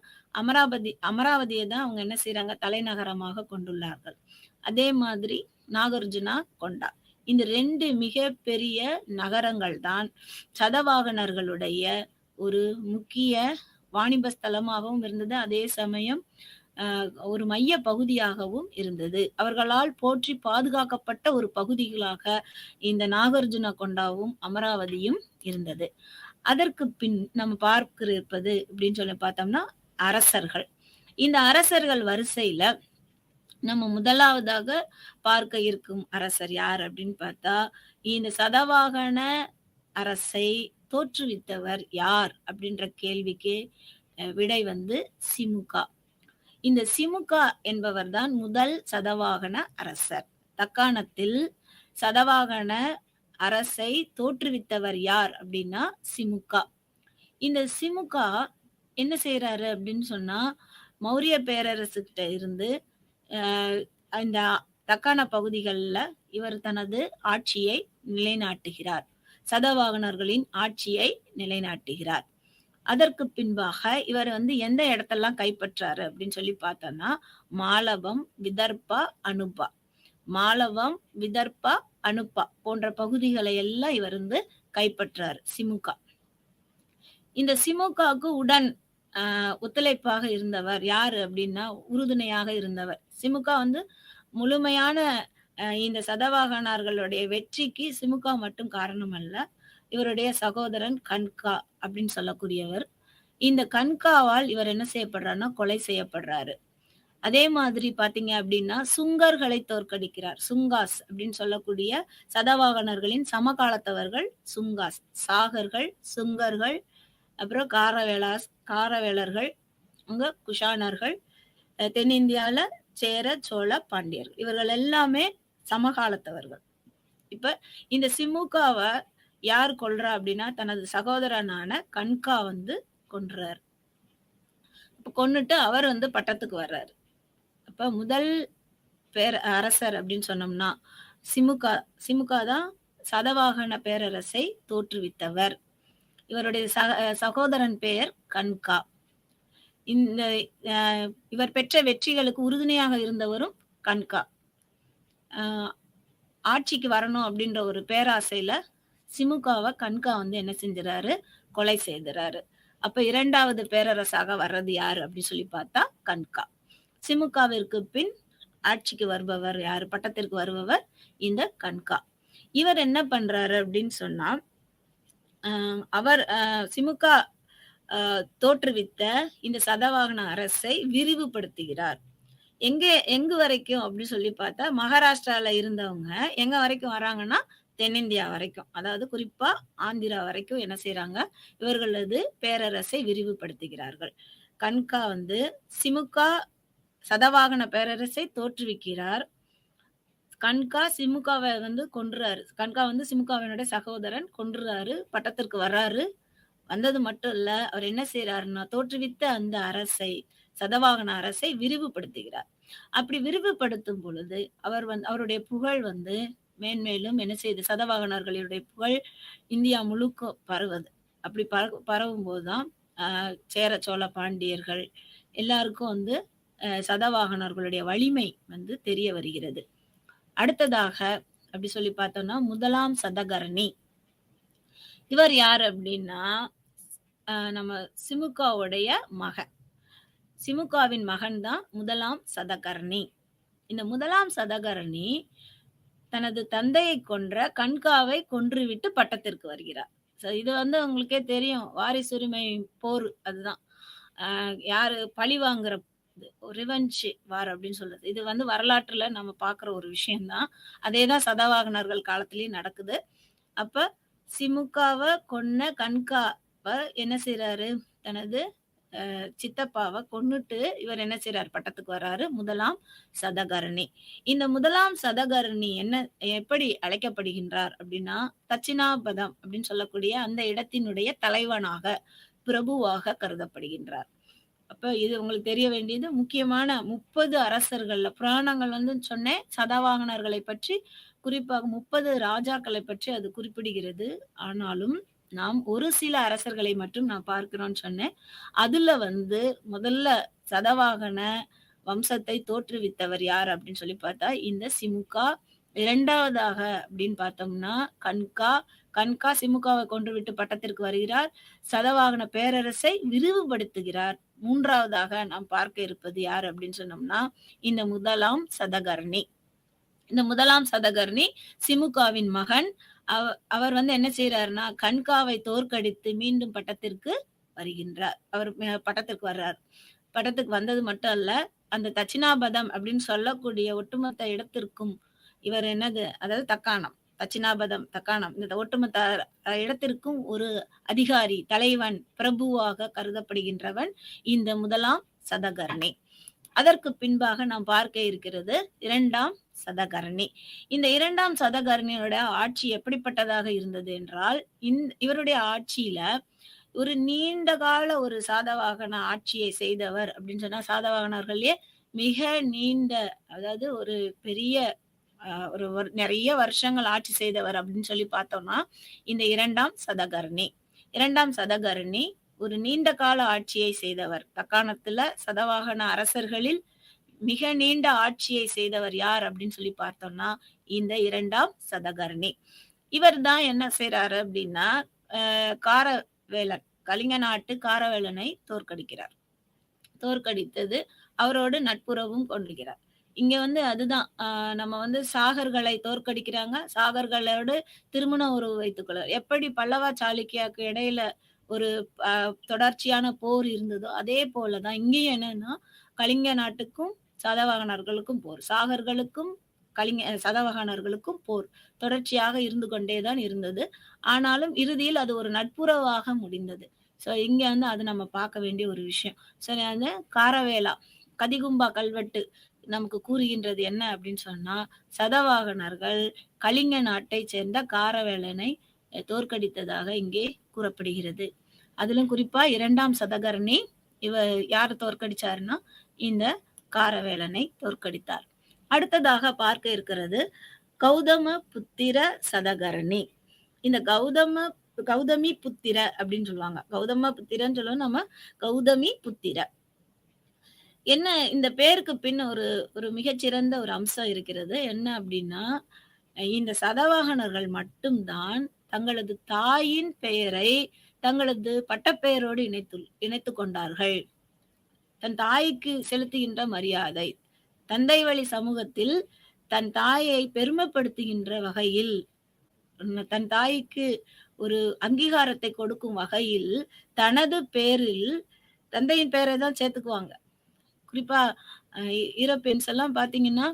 அமராவதியை தான் அவங்க என்ன செய்றாங்க? தலைநகரமாக கொண்டுள்ளார்கள். அதே மாதிரி நாகார்ஜுனா கொண்டா. இந்த 2 மிகப்பெரிய நகரங்கள் தான் சதவாகனர்களுடைய ஒரு முக்கிய வாணிப ஸ்தலமாகவும் இருந்தது. அதே சமயம் ஒரு மைய பகுதியாகவும் இருந்தது. அவர்களால் போற்றி பாதுகாக்கப்பட்ட ஒரு பகுதிகளாக இந்த நாகார்ஜுன கொண்டாவும் அமராவதியும் இருந்தது. அதற்கு பின் நம்ம பார்க்க இருப்பது அப்படின்னு சொல்லி பார்த்தோம்னா அரசர்கள். இந்த அரசர்கள் வரிசையில நம்ம முதலாவதாக பார்க்க இருக்கும் அரசர் யார் அப்படின்னு பார்த்தா, இந்த சதவாகன அரசை தோற்றுவித்தவர் யார் அப்படின்ற கேள்விக்கு விடை வந்து சிமுகா. இந்த சிமுகா என்பவர் தான் முதல் சதவாகன அரசர். தக்காணத்தில் சதவாகன அரசை தோற்றுவித்தவர் யார் அப்படின்னா சிமுகா. இந்த சிமுகா என்ன செய்யறாரு அப்படின்னு சொன்னா, மௌரிய பேரரசுகிட்ட இருந்து இந்த தக்காண பகுதிகளில் இவர் தனது ஆட்சியை நிலைநாட்டுகிறார். சதவாகனர்களின் ஆட்சியை நிலைநாட்டுகிறார். அதற்கு பின்பாக இவர் வந்து எந்த இடத்தெல்லாம் கைப்பற்றாரு அப்படின்னு சொல்லி பார்த்தோம்னா, மாலவம், விதர்பா, அனுபா. மாலவம், விதர்பா, அனுபா போன்ற பகுதிகளை எல்லாம் இவர் வந்து கைப்பற்றாரு சிமுகா. இந்த சிமுகாவுக்கு உடன் ஒத்துழைப்பாக இருந்தவர் யாரு அப்படின்னா, உறுதுணையாக இருந்தவர். சிமுகா வந்து முழுமையான இந்த சதவாகனர்களுடைய வெற்றிக்கு சிமுகா மட்டும் காரணம் அல்ல. இவருடைய சகோதரன் கன்கா அப்படின்னு சொல்லக்கூடியவர். இந்த கன்காவால் இவர் என்ன செய்யப்படுறாருன்னா கொலை செய்யப்படுறாரு. அதே மாதிரி பாத்தீங்க அப்படின்னா சுங்கர்களை தோற்கடிக்கிறார். சுங்காஸ் அப்படின்னு சொல்லக்கூடிய சதவாகனர்களின் சமகாலத்தவர்கள் சுங்காஸ், சாகர்கள், சுங்கர்கள், அப்புறம் காரவேலர்கள், அங்க குஷானர்கள், தென்னிந்தியால சேர, சோழ, பாண்டியர்கள், இவர்கள் எல்லாமே சமகாலத்தவர்கள். இப்ப இந்த சிமுகாவை யார் கொல்றா அப்படின்னா, தனது சகோதரனான கன்கா வந்து கொன்றார். இப்ப கொன்னுட்டு அவர் வந்து பட்டத்துக்கு வர்றாரு. அப்ப முதல் அரசர் அப்படின்னு சொன்னோம்னா சிமுகா தான் சதவாகன பேரரசை தோற்றுவித்தவர். இவருடைய சகோதரன் பெயர் கன்கா. இந்த இவர் பெற்ற வெற்றிகளுக்கு உறுதுணையாக இருந்தவரும் கன்கா. ஆட்சிக்கு வரணும் அப்படின்ற ஒரு பேராசையில சிமுகாவை கன்கா வந்து என்ன செஞ்சுறாரு? கொலை செய்துறாரு. அப்ப 2வது பேரரசாக வர்றது யாரு அப்படின்னு சொல்லி பார்த்தா கன்கா. சிமுகாவிற்கு பின் ஆட்சிக்கு வருபவர் யாரு? பட்டத்திற்கு வருபவர் இந்த கன்கா. இவர் என்ன பண்றாரு அப்படின்னு சொன்னா, அவர் சிமுகா தோற்றுவித்த இந்த சதவாகன அரசை விரிவுபடுத்துகிறார். எங்கு வரைக்கும் அப்படின்னு சொல்லி பார்த்தா, மகாராஷ்டிரால இருந்தவங்க எங்க வரைக்கும் வராங்கன்னா தென்னிந்தியா வரைக்கும், அதாவது குறிப்பா ஆந்திரா வரைக்கும் என்ன செய்யறாங்க? இவர்களது பேரரசை விரிவுபடுத்துகிறார்கள். கன்கா வந்து சிமுகா சதவாகன பேரரசை தோற்றுவிக்கிறார். கன்கா சிமுகாவ கொன்றுறாரு. கன்கா சிமுகாவினுடைய சகோதரன் கொன்றுறாரு. பட்டத்திற்கு வர்றாரு. வந்தது மட்டும் இல்ல, அவர் என்ன செய்றாருன்னா, தோற்றுவித்த அந்த அரசை, சதவாகன அரசை விரிவுபடுத்துகிறார். அப்படி விரிவுபடுத்தும் பொழுது, அவருடைய புகழ் மேன்மேலும் என்ன செய்யுது, சதவாகனர்களுடைய புகழ் இந்தியா முழுக்க பரவுது. அப்படி பரவும்போது தான், அ சேர, சோழ, பாண்டியர்கள் எல்லாருக்கும் சதவாகனர்களுடைய வலிமை தெரிய வருகிறது. அடுத்ததாக அப்படி சொல்லி பார்த்தோம்னா, முதலாம் சதகர்ணி. இவர் யார் அப்படின்னா, நம்ம சிமுகாவுடைய மகன். சிமுகாவின் மகன் தான் முதலாம் சதகர்ணி. இந்த முதலாம் சதகர்ணி தனது தந்தையை கொன்ற கன்காவை கொன்றுவிட்டு பட்டத்திற்கு வருகிறார். இது உங்களுக்கே தெரியும். வாரிசுரிமை போர் அதுதான். யாரு பழி வாங்குற ரிவெஞ்ச் வார் அப்படின்னு சொல்றது. இது வரலாற்றுல நம்ம பார்க்குற ஒரு விஷயம் தான். அதேதான் சதவாகனர்கள் காலத்திலயும் நடக்குது. அப்ப சிமுகாவ கொன்ன கன்காவ என்ன செய்றாரு, தனது சித்தப்பாவ கொன்னுட்டு இவர் என்ன செய்றாரு, பட்டத்துக்கு வர்றாரு முதலாம் சதகர்ணி. இந்த முதலாம் சதகர்ணி எப்படி அழைக்கப்படுகின்றார் அப்படின்னா, தட்சிணாபதம் அப்படின்னு சொல்லக்கூடிய அந்த இடத்தினுடைய தலைவனாக, பிரபுவாக கருதப்படுகின்றார். அப்ப இது உங்களுக்கு தெரிய வேண்டியது முக்கியமான 30 அரசர்கள்ல புராணங்கள் சொன்னேன். சதவாகனர்களை பற்றி குறிப்பாக 30 ராஜாக்களை பற்றி அது குறிப்பிடுகிறது. ஆனாலும் நாம் ஒரு சில அரசர்களை மட்டும் நான் பார்க்கிறோம்னு சொன்னேன். அதுல முதல்ல சதவாகன வம்சத்தை தோற்றுவித்தவர் யார் அப்படின்னு சொல்லி பார்த்தா இந்த சிமுகா. 2வதாக அப்படின்னு பார்த்தோம்னா கன்கா. கன்கா சிமுகாவை கொன்றுவிட்டு பட்டத்திற்கு வருகிறார். சதவாகன பேரரசை விரிவுபடுத்துகிறார். 3வதாக நாம் பார்க்க இருப்பது யார் அப்படின்னு சொன்னோம்னா இந்த முதலாம் சதகர்ணி. இந்த முதலாம் சதகர்ணி சிமுகாவின் மகன். அவர் என்ன செய்யறாருன்னா, கன்காவை தோற்கடித்து மீண்டும் பட்டத்திற்கு வருகின்றார். அவர் பட்டத்திற்கு வர்றார். பட்டத்துக்கு வந்தது மட்டும் அல்ல, அந்த தட்சிணாபதம் அப்படின்னு சொல்லக்கூடிய ஒட்டுமொத்த இடத்திற்கும் இவர் அதாவது தக்காணம், தட்சிணாபதம், தக்காணம், இந்த ஒட்டுமொத்த இடத்திற்கும் ஒரு அதிகாரி, தலைவன், பிரபுவாக கருதப்படுகின்றவன் இந்த முதலாம் சதகர்ணி. அதற்கு பின்பாக நாம் பார்க்க இருக்கிறது 2ஆம் சதகர்ணி. இந்த 2ஆம் சதகர்ணியோட ஆட்சி எப்படிப்பட்டதாக இருந்தது என்றால், இவருடைய ஆட்சியில ஒரு நீண்ட கால ஒரு சாதவாகன ஆட்சியை செய்தவர் அப்படின்னு சொன்னா, சாதவாகனர்களே மிக நீண்ட, அதாவது ஒரு பெரிய ஒரு நிறைய வருஷங்கள் ஆட்சி செய்தவர் அப்படின்னு சொல்லி பார்த்தோம்னா இந்த 2ஆம் சதகர்ணி. 2ஆம் சதகர்ணி ஒரு நீண்ட கால ஆட்சியை செய்தவர். தக்காணத்துல சதவாகன அரசர்களில் மிக நீண்ட ஆட்சியை செய்தவர் யார் அப்படின்னு சொல்லி பார்த்தோம்னா இந்த 2ஆம் சதகர்ணி. இவர் தான் என்ன செய்யறாரு அப்படின்னா, காரவேலன், கலிங்க நாட்டு காரவேலனை தோற்கடிக்கிறார். தோற்கடித்தது அவரோடு நட்புறவும் கொண்டிருக்கிறார். இங்க அதுதான் நம்ம சாகர்களை தோற்கடிக்கிறாங்க. சாகர்களோடு திருமண உறவு வைத்துக் கொள்ள, எப்படி பல்லவா சாளுக்கியாக்கு இடையில ஒரு தொடர்ச்சியான போர் இருந்ததோ அதே போலதான் இங்கேயும் என்னன்னா, கலிங்க நாட்டுக்கும் சதவாகனர்களுக்கும் போர், சாகர்களுக்கும் சதவாகனர்களுக்கும் போர் தொடர்ச்சியாக இருந்து கொண்டேதான் இருந்தது. ஆனாலும் இறுதியில் அது ஒரு நட்புறவாக முடிந்தது. சோ இங்க அது நம்ம பார்க்க வேண்டிய ஒரு விஷயம். சரி, காரவேலா கதிகும்பா கல்வெட்டு நமக்கு கூறுகின்றது என்ன அப்படின்னு சொன்னா, சதவாகனர்கள் கலிங்க நாட்டை சேர்ந்த காரவேலனை தோற்கடித்ததாக இங்கே கூறப்படுகிறது. அதிலும் குறிப்பா 2ஆம் சதகர்ணி இவர் யார் தோற்கடிச்சாருன்னா இந்த காரவேலனை தோற்கடித்தார். அடுத்ததாக பார்க்க இருக்கிறது கௌதம புத்திர சதகர்ணி. இந்த கௌதமி புத்திர அப்படின்னு சொல்லுவாங்க. கௌதம புத்திரன்னு சொல்லுவோம் நம்ம, கௌதமி புத்திர. என்ன இந்த பேருக்கு பின் ஒரு மிகச்சிறந்த ஒரு அம்சம் இருக்கிறது. என்ன அப்படின்னா, இந்த சதவாகனர்கள் மட்டும்தான் தங்களது தாயின் பெயரை தங்களது பட்டப்பெயரோடு இணைத்து கொண்டார்கள். தன் தாய்க்கு செலுத்துகின்ற மரியாதை, தந்தை வழி சமூகத்தில் தன் தாயை பெருமைப்படுத்துகின்ற வகையில், தன் தாய்க்கு ஒரு அங்கீகாரத்தை கொடுக்கும் வகையில் தனது பேரில் தந்தையின் பெயரை தான் சேர்த்துக்குவாங்க. குறிப்பா ஈரோப்பியன்ஸ் எல்லாம் பாத்தீங்கன்னா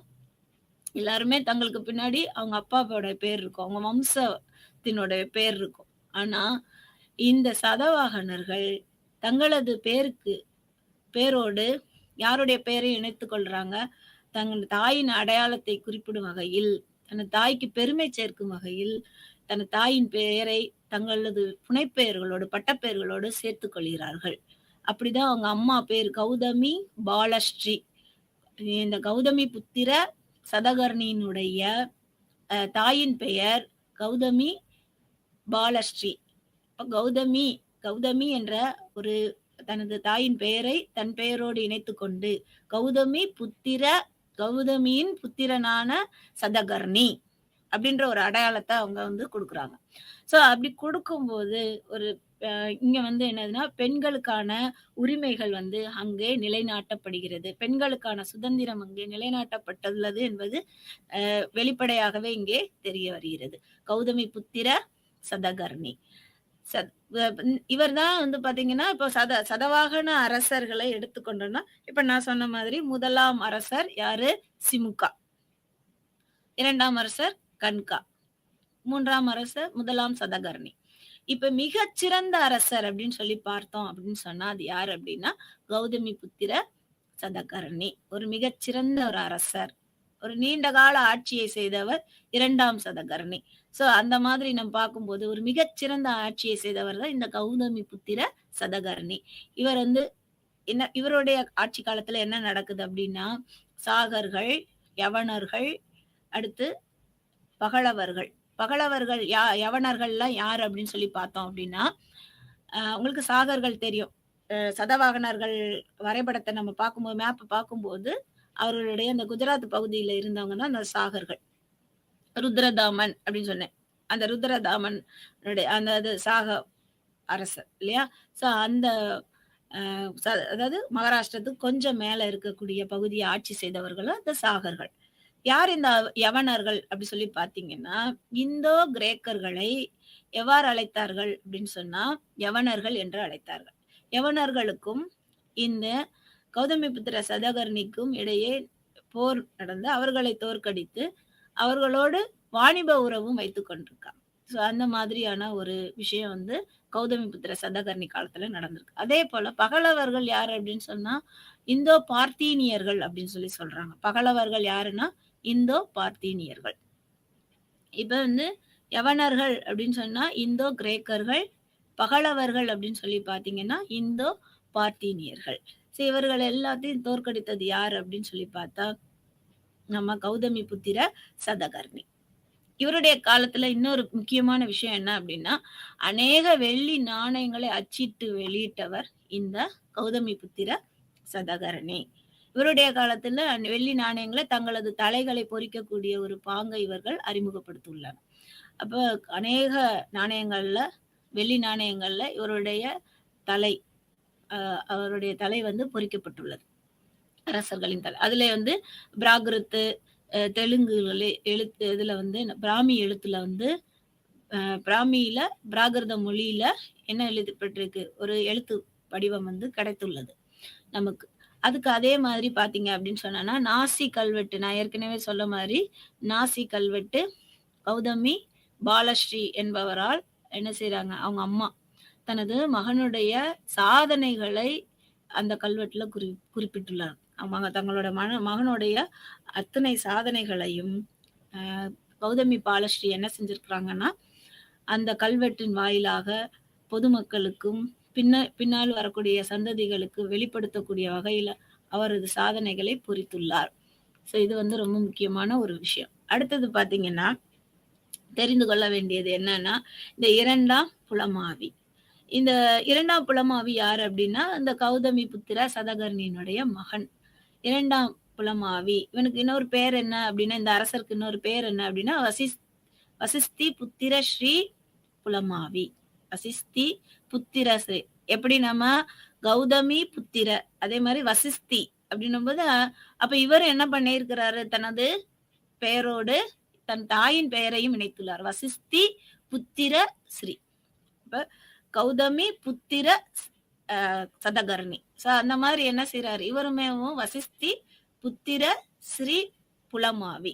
எல்லாருமே தங்களுக்கு பின்னாடி அவங்க அப்பாவோட பேர் இருக்கும், அவங்க வம்சத்தினுடைய பேர் இருக்கும். ஆனா இந்த சதவாகனர்கள் தங்களது பேரோடு யாருடைய பெயரை இணைத்துக் கொள்றாங்க, தங்கள் தாயின் அடையாளத்தை குறிப்பிடும் வகையில், தனது தாய்க்கு பெருமை சேர்க்கும் வகையில், தனது தாயின் பெயரை தங்களது புனைப்பெயர்களோடு, பட்டப்பெயர்களோடு சேர்த்துக் கொள்கிறார்கள். அப்படிதான் அவங்க அம்மா பேர் கௌதமி பாலஸ்ரீ. இந்த கௌதமி புத்திர சதகர்ணியினுடைய தாயின் பெயர் கௌதமி பாலஸ்ரீ. கௌதமி கௌதமி என்ற ஒரு தனது தாயின் பெயரை தன் பெயரோடு இணைத்துக் கொண்டு கௌதமியின் புத்திரனான சதகர்ணி அப்படின்ற ஒரு அடையாளத்தை அவங்க கொடுக்குறாங்க. ஸோ அப்படி கொடுக்கும்போது ஒரு இங்க என்னதுன்னா பெண்களுக்கான உரிமைகள் அங்கே நிலைநாட்டப்படுகிறது. பெண்களுக்கான சுதந்திரம் அங்கே நிலைநாட்டப்பட்டுள்ளது என்பது வெளிப்படையாகவே இங்கே தெரிய வருகிறது. கௌதமி புத்திர சதகர்ணி. இவர் தான் பாத்தீங்கன்னா இப்போ சதவாகன அரசர்களை எடுத்துக்கொண்டோம்னா இப்ப நான் சொன்ன மாதிரி முதலாம் அரசர் யாரு? சிமுகா. இரண்டாம் அரசர் கன்கா. மூன்றாம் அரசர் முதலாம் சதகர்ணி. இப்ப மிகச்சிறந்த அரசர் அப்படின்னு சொல்லி பார்த்தோம் அப்படின்னு சொன்னா அது யாரு அப்படின்னா கௌதமி புத்திர சதகர்ணி. ஒரு மிகச்சிறந்த ஒரு அரசர், ஒரு நீண்ட கால ஆட்சியை செய்தவர் இரண்டாம் சதகர்ணி. சோ அந்த மாதிரி நம்ம பார்க்கும்போது ஒரு மிகச்சிறந்த ஆட்சியை செய்தவர் தான் இந்த கௌதமி புத்திர சதகர்ணி. இவர் இவருடைய ஆட்சி காலத்துல என்ன நடக்குது அப்படின்னா சாகர்கள், யவனர்கள், அடுத்து பகலவர்கள். பகலவர்கள் யவனர்கள்லாம் யார் அப்படின்னு சொல்லி பார்த்தோம் அப்படின்னா உங்களுக்கு சாகர்கள் தெரியும். சதவாகனர்கள் வரைபடத்தை நம்ம பார்க்கும்போது மேப் பார்க்கும்போது அவர்களுடைய அந்த குஜராத் பகுதியில இருந்தவங்க தான் அந்த சாகர்கள். ருத்ரதாமன் அப்படின்னு சொன்னேன். அந்த ருத்ரதாமன் அந்த சாக அரசர் இல்லையா? சோ அந்த அதாவது மகாராஷ்டிரத்துக்கு கொஞ்சம் மேல இருக்கக்கூடிய பகுதியை ஆட்சி செய்தவர்களும் அந்த சாகர்கள். யார் இந்த யவனர்கள் அப்படி சொல்லி பாத்தீங்கன்னா இந்தோ கிரேக்கர்களை எவ்வாறு அழைத்தார்கள் அப்படின்னு சொன்னா யவனர்கள் என்று அழைத்தார்கள். யவனர்களுக்கும் இந்த கௌதமிபுத்திர சதகர்ணிக்கும் இடையே போர் நடந்து அவர்களை தோற்கடித்து அவர்களோடு வாணிப உறவும் வைத்துக் கொண்டிருக்காங்க. ஸோ அந்த மாதிரியான ஒரு விஷயம் கௌதமிபுத்திர சதகர்ணி காலத்துல நடந்திருக்கு. அதே போல பகலவர்கள் யாரு அப்படின்னு சொன்னா இந்தோ பார்த்தீனியர்கள் அப்படின்னு சொல்லி சொல்றாங்க. பகலவர்கள் யாருன்னா இந்தோ பார்த்தீனியர்கள். இப்ப யவனர்கள் அப்படின்னு சொன்னா இந்தோ கிரேக்கர்கள், பகலவர்கள் அப்படின்னு சொல்லி பாத்தீங்கன்னா இந்தோ பார்த்தீனியர்கள். சோ இவர்கள் எல்லாத்தையும் தோற்கடித்தது யார் அப்படின்னு சொல்லி பார்த்தா நம்ம கௌதமி புத்திர சதகர்ணி. இவருடைய காலத்துல இன்னொரு முக்கியமான விஷயம் என்ன அப்படின்னா அநேக வெள்ளி நாணயங்களை அச்சிட்டு வெளியிட்டவர் இந்த கௌதமி புத்திர சதகர்ணி. இவருடைய காலத்துல வெள்ளி நாணயங்களை தங்களது தலைகளை பொறிக்கக்கூடிய ஒரு பாங்கை இவர்கள் அறிமுகப்படுத்தியுள்ளனர். அப்ப அநேக நாணயங்கள்ல, வெள்ளி நாணயங்கள்ல இவருடைய தலை அவருடைய தலை பொறிக்கப்பட்டுள்ளது. அரசர்களின் தலை. அதுல பிராகிருத்து, தெலுங்கு எழுத்து, இதுல பிராமி எழுத்துல பிராமியில பிராகிருத மொழியில என்ன எழுதப்பட்டிருக்கு? ஒரு எழுத்து வடிவம் கிடைத்துள்ளது நமக்கு. அதுக்கு அதே மாதிரி பாத்தீங்க அப்படின்னு சொன்னா நாசி கல்வெட்டு, நான் ஏற்கனவே சொல்ல மாதிரி நாசி கல்வெட்டு கௌதமி பாலஸ்ரீ என்பவரால் என்ன செய்யறாங்க, அவங்க அம்மா தனது மகனுடைய சாதனைகளை அந்த கல்வெட்டுல குறிப்பிட்டுள்ளார். அவங்க தங்களோட மகனுடைய அத்தனை சாதனைகளையும் கௌதமி பாலஸ்ரீ என்ன செஞ்சிருக்கிறாங்கன்னா அந்த கல்வெட்டின் வாயிலாக பொதுமக்களுக்கும் பின்னால் வரக்கூடிய சந்ததிகளுக்கு வெளிப்படுத்தக்கூடிய வகையில அவரது சாதனைகளை பொறித்துள்ளார். ஸோ இது ரொம்ப முக்கியமான ஒரு விஷயம். அடுத்தது பாத்தீங்கன்னா தெரிந்து கொள்ள வேண்டியது என்னன்னா இந்த இரண்டாம் புலமாவி. இந்த இரண்டாம் புலமாவி யாரு அப்படின்னா இந்த கௌதமி புத்திர சதகர்ணியினுடைய மகன் இரண்டாம் புலமாவி. இவனுக்கு இன்னொரு பேர் என்ன அப்படின்னா, இந்த அரசருக்கு இன்னொரு பேர் என்ன அப்படின்னா வசிஸ்தி புத்திர ஸ்ரீ புலமாவி. வசிஸ்தி புத்திர ஸ்ரீ. எப்படி நம்ம கௌதமி புத்திர, அதே மாதிரி வசிஸ்தி அப்படின்னும் போது அப்ப இவர் என்ன பண்ணியிருக்கிறாரு, தனது பெயரோடு தன் தாயின் பெயரையும் இணைத்துள்ளார். வசிஸ்தி புத்திர ஸ்ரீ. இப்ப கௌதமி புத்திர சதகர்ணி. அந்த மாதிரி என்ன செய்யறாரு, இவருமே வசிஸ்தி புத்திர ஸ்ரீ புலமாவி.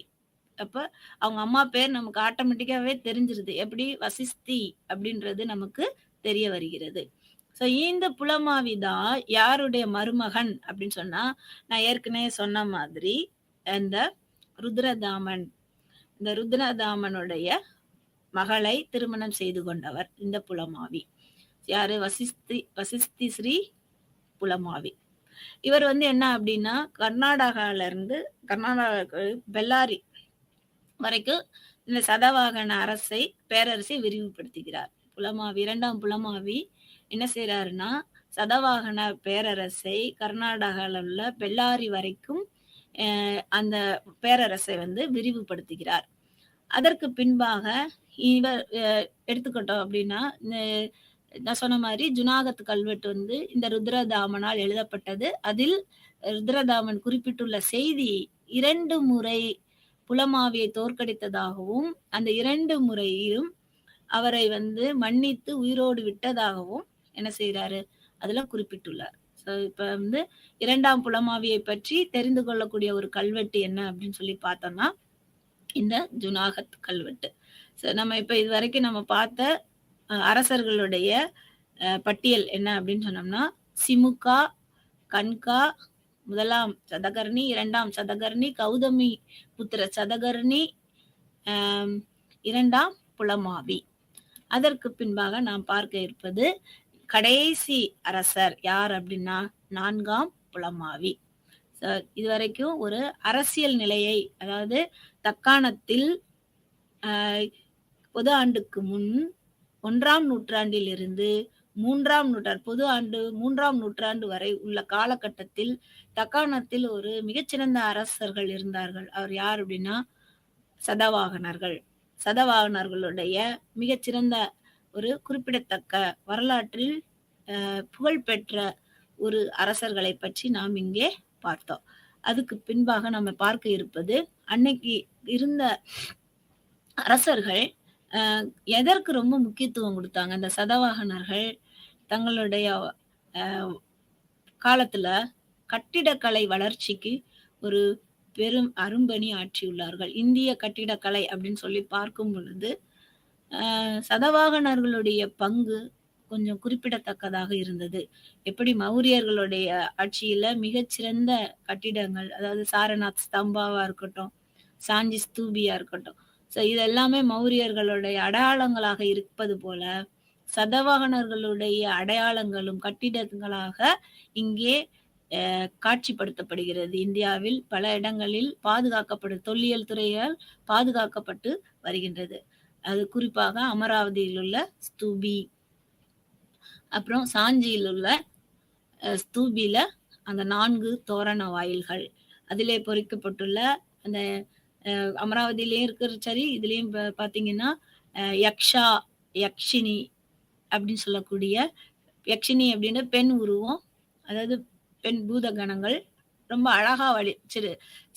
அப்ப அவங்க அம்மா பேர் நமக்கு ஆட்டோமேட்டிக்காவே தெரிஞ்சிருது. எப்படி வசிஸ்தி அப்படின்றது நமக்கு தெரிய வருகிறது. சோ இந்த புலமாவி தான் யாருடைய மருமகன் அப்படின்னு சொன்னா, நான் ஏற்கனவே சொன்ன மாதிரி அந்த ருத்ரதாமன் இந்த ருத்ரதாமனுடைய மகளை திருமணம் செய்து கொண்டவர் இந்த புலமாவி. யாரு? வசிஸ்தி ஸ்ரீ புலமாவி. இவர் என்ன அப்படின்னா கர்நாடகா பெல்லாரி வரைக்கும் இந்த சதவாகன பேரரசை விரிவுபடுத்துகிறார். இரண்டாம் புலமாவி என்ன செய்யறாருன்னா சதவாகன பேரரசை கர்நாடகாவில் உள்ள பெல்லாரி வரைக்கும் அந்த பேரரசை விரிவுபடுத்துகிறார். அதற்கு பின்பாக இவர் எடுத்துக்கிட்டோம் அப்படின்னா நான் சொன்ன மாதிரி ஜுனாகத் கல்வெட்டு இந்த ருத்ரதாமனால் எழுதப்பட்டது. அதில் ருத்ரதாமன் குறிப்பிட்டுள்ள செய்தி 2 முறை புலமாவியை தோற்கடித்ததாகவும் அந்த 2 முறையிலும் அவரை மன்னித்து உயிரோடு விட்டதாகவும் என்ன செய்யறாரு அதுல குறிப்பிட்டுள்ளார். இப்ப இரண்டாம் புலமாவியை பற்றி தெரிந்து கொள்ளக்கூடிய ஒரு கல்வெட்டு என்ன அப்படின்னு சொல்லி பார்த்தோம்னா இந்த ஜுனாகத் கல்வெட்டு. நம்ம இப்ப இது வரைக்கும் நம்ம பார்த்த அரசர்களுடைய பட்டியல் என்ன அப்படின்னு சொன்னோம்னா சிமுகா, கன்கா, முதலாம் சதகர்ணி, இரண்டாம் சதகர்ணி, கௌதமி புத்திர சதகர்ணி, இரண்டாம் புலமாவி. அதற்கு பின்பாக நாம் பார்க்க இருப்பது கடைசி அரசர் யார் அப்படின்னா 4ஆம் புலமாவி. இதுவரைக்கும் ஒரு அரசியல் நிலையை, அதாவது தக்காணத்தில் பொது ஆண்டுக்கு முன் 1ஆம் நூற்றாண்டில் இருந்து 3ஆம் நூற்றாண்டு, பொது ஆண்டு 3ஆம் நூற்றாண்டு வரை உள்ள காலகட்டத்தில் தக்காணத்தில் ஒரு மிகச்சிறந்த அரசர்கள் இருந்தார்கள். அவர் யார் அப்படின்னா சதவாகனர்கள். சதவாகனர்களுடைய மிகச்சிறந்த ஒரு குறிப்பிடத்தக்க வரலாற்றில் புகழ்பெற்ற ஒரு அரசர்களை பற்றி நாம் இங்கே பார்த்தோம். அதுக்கு பின்பாக நம்ம பார்க்க இருப்பது அன்னைக்கு இருந்த அரசர்கள் எதற்கு ரொம்ப முக்கியத்துவம் கொடுத்தாங்க. அந்த சதவாகனர்கள் தங்களுடைய காலத்துல கட்டிடக்கலை வளர்ச்சிக்கு ஒரு பெரும் அரும்பணி ஆற்றியுள்ளார்கள். இந்திய கட்டிடக்கலை அப்படின்னு சொல்லி பார்க்கும் பொழுது சதவாகனர்களுடைய பங்கு கொஞ்சம் குறிப்பிடத்தக்கதாக இருந்தது. எப்படி மௌரியர்களுடைய ஆட்சியில மிகச்சிறந்த கட்டிடங்கள், அதாவது சாரநாத் ஸ்தம்பாவா இருக்கட்டும், சாஞ்சி ஸ்தூபியா இருக்கட்டும், இது எல்லாமே மௌரியர்களுடைய அடையாளங்களாக இருப்பது போல சதவாகனர்களுடைய அடையாளங்களும் கட்டிடங்களாக இங்கே காட்சிப்படுத்தப்படுகிறது. இந்தியாவில் பல இடங்களில் தொல்லியல் துறையால் பாதுகாக்கப்பட்டு வருகின்றது. அது குறிப்பாக அமராவதியில் உள்ள ஸ்தூபி, அப்புறம் சாஞ்சியில் உள்ள ஸ்தூபில அந்த 4 தோரண வாயில்கள், அதிலே பொறிக்கப்பட்டுள்ள அந்த அமராவதியிலயும் இருக்கிற சரி, இதுலயும் பாத்தீங்கன்னா யக்ஷினி அப்படின்னு சொல்லக்கூடிய, யக்ஷினி அப்படின்னு பெண் உருவம், அதாவது பெண் பூத கணங்கள் ரொம்ப அழகா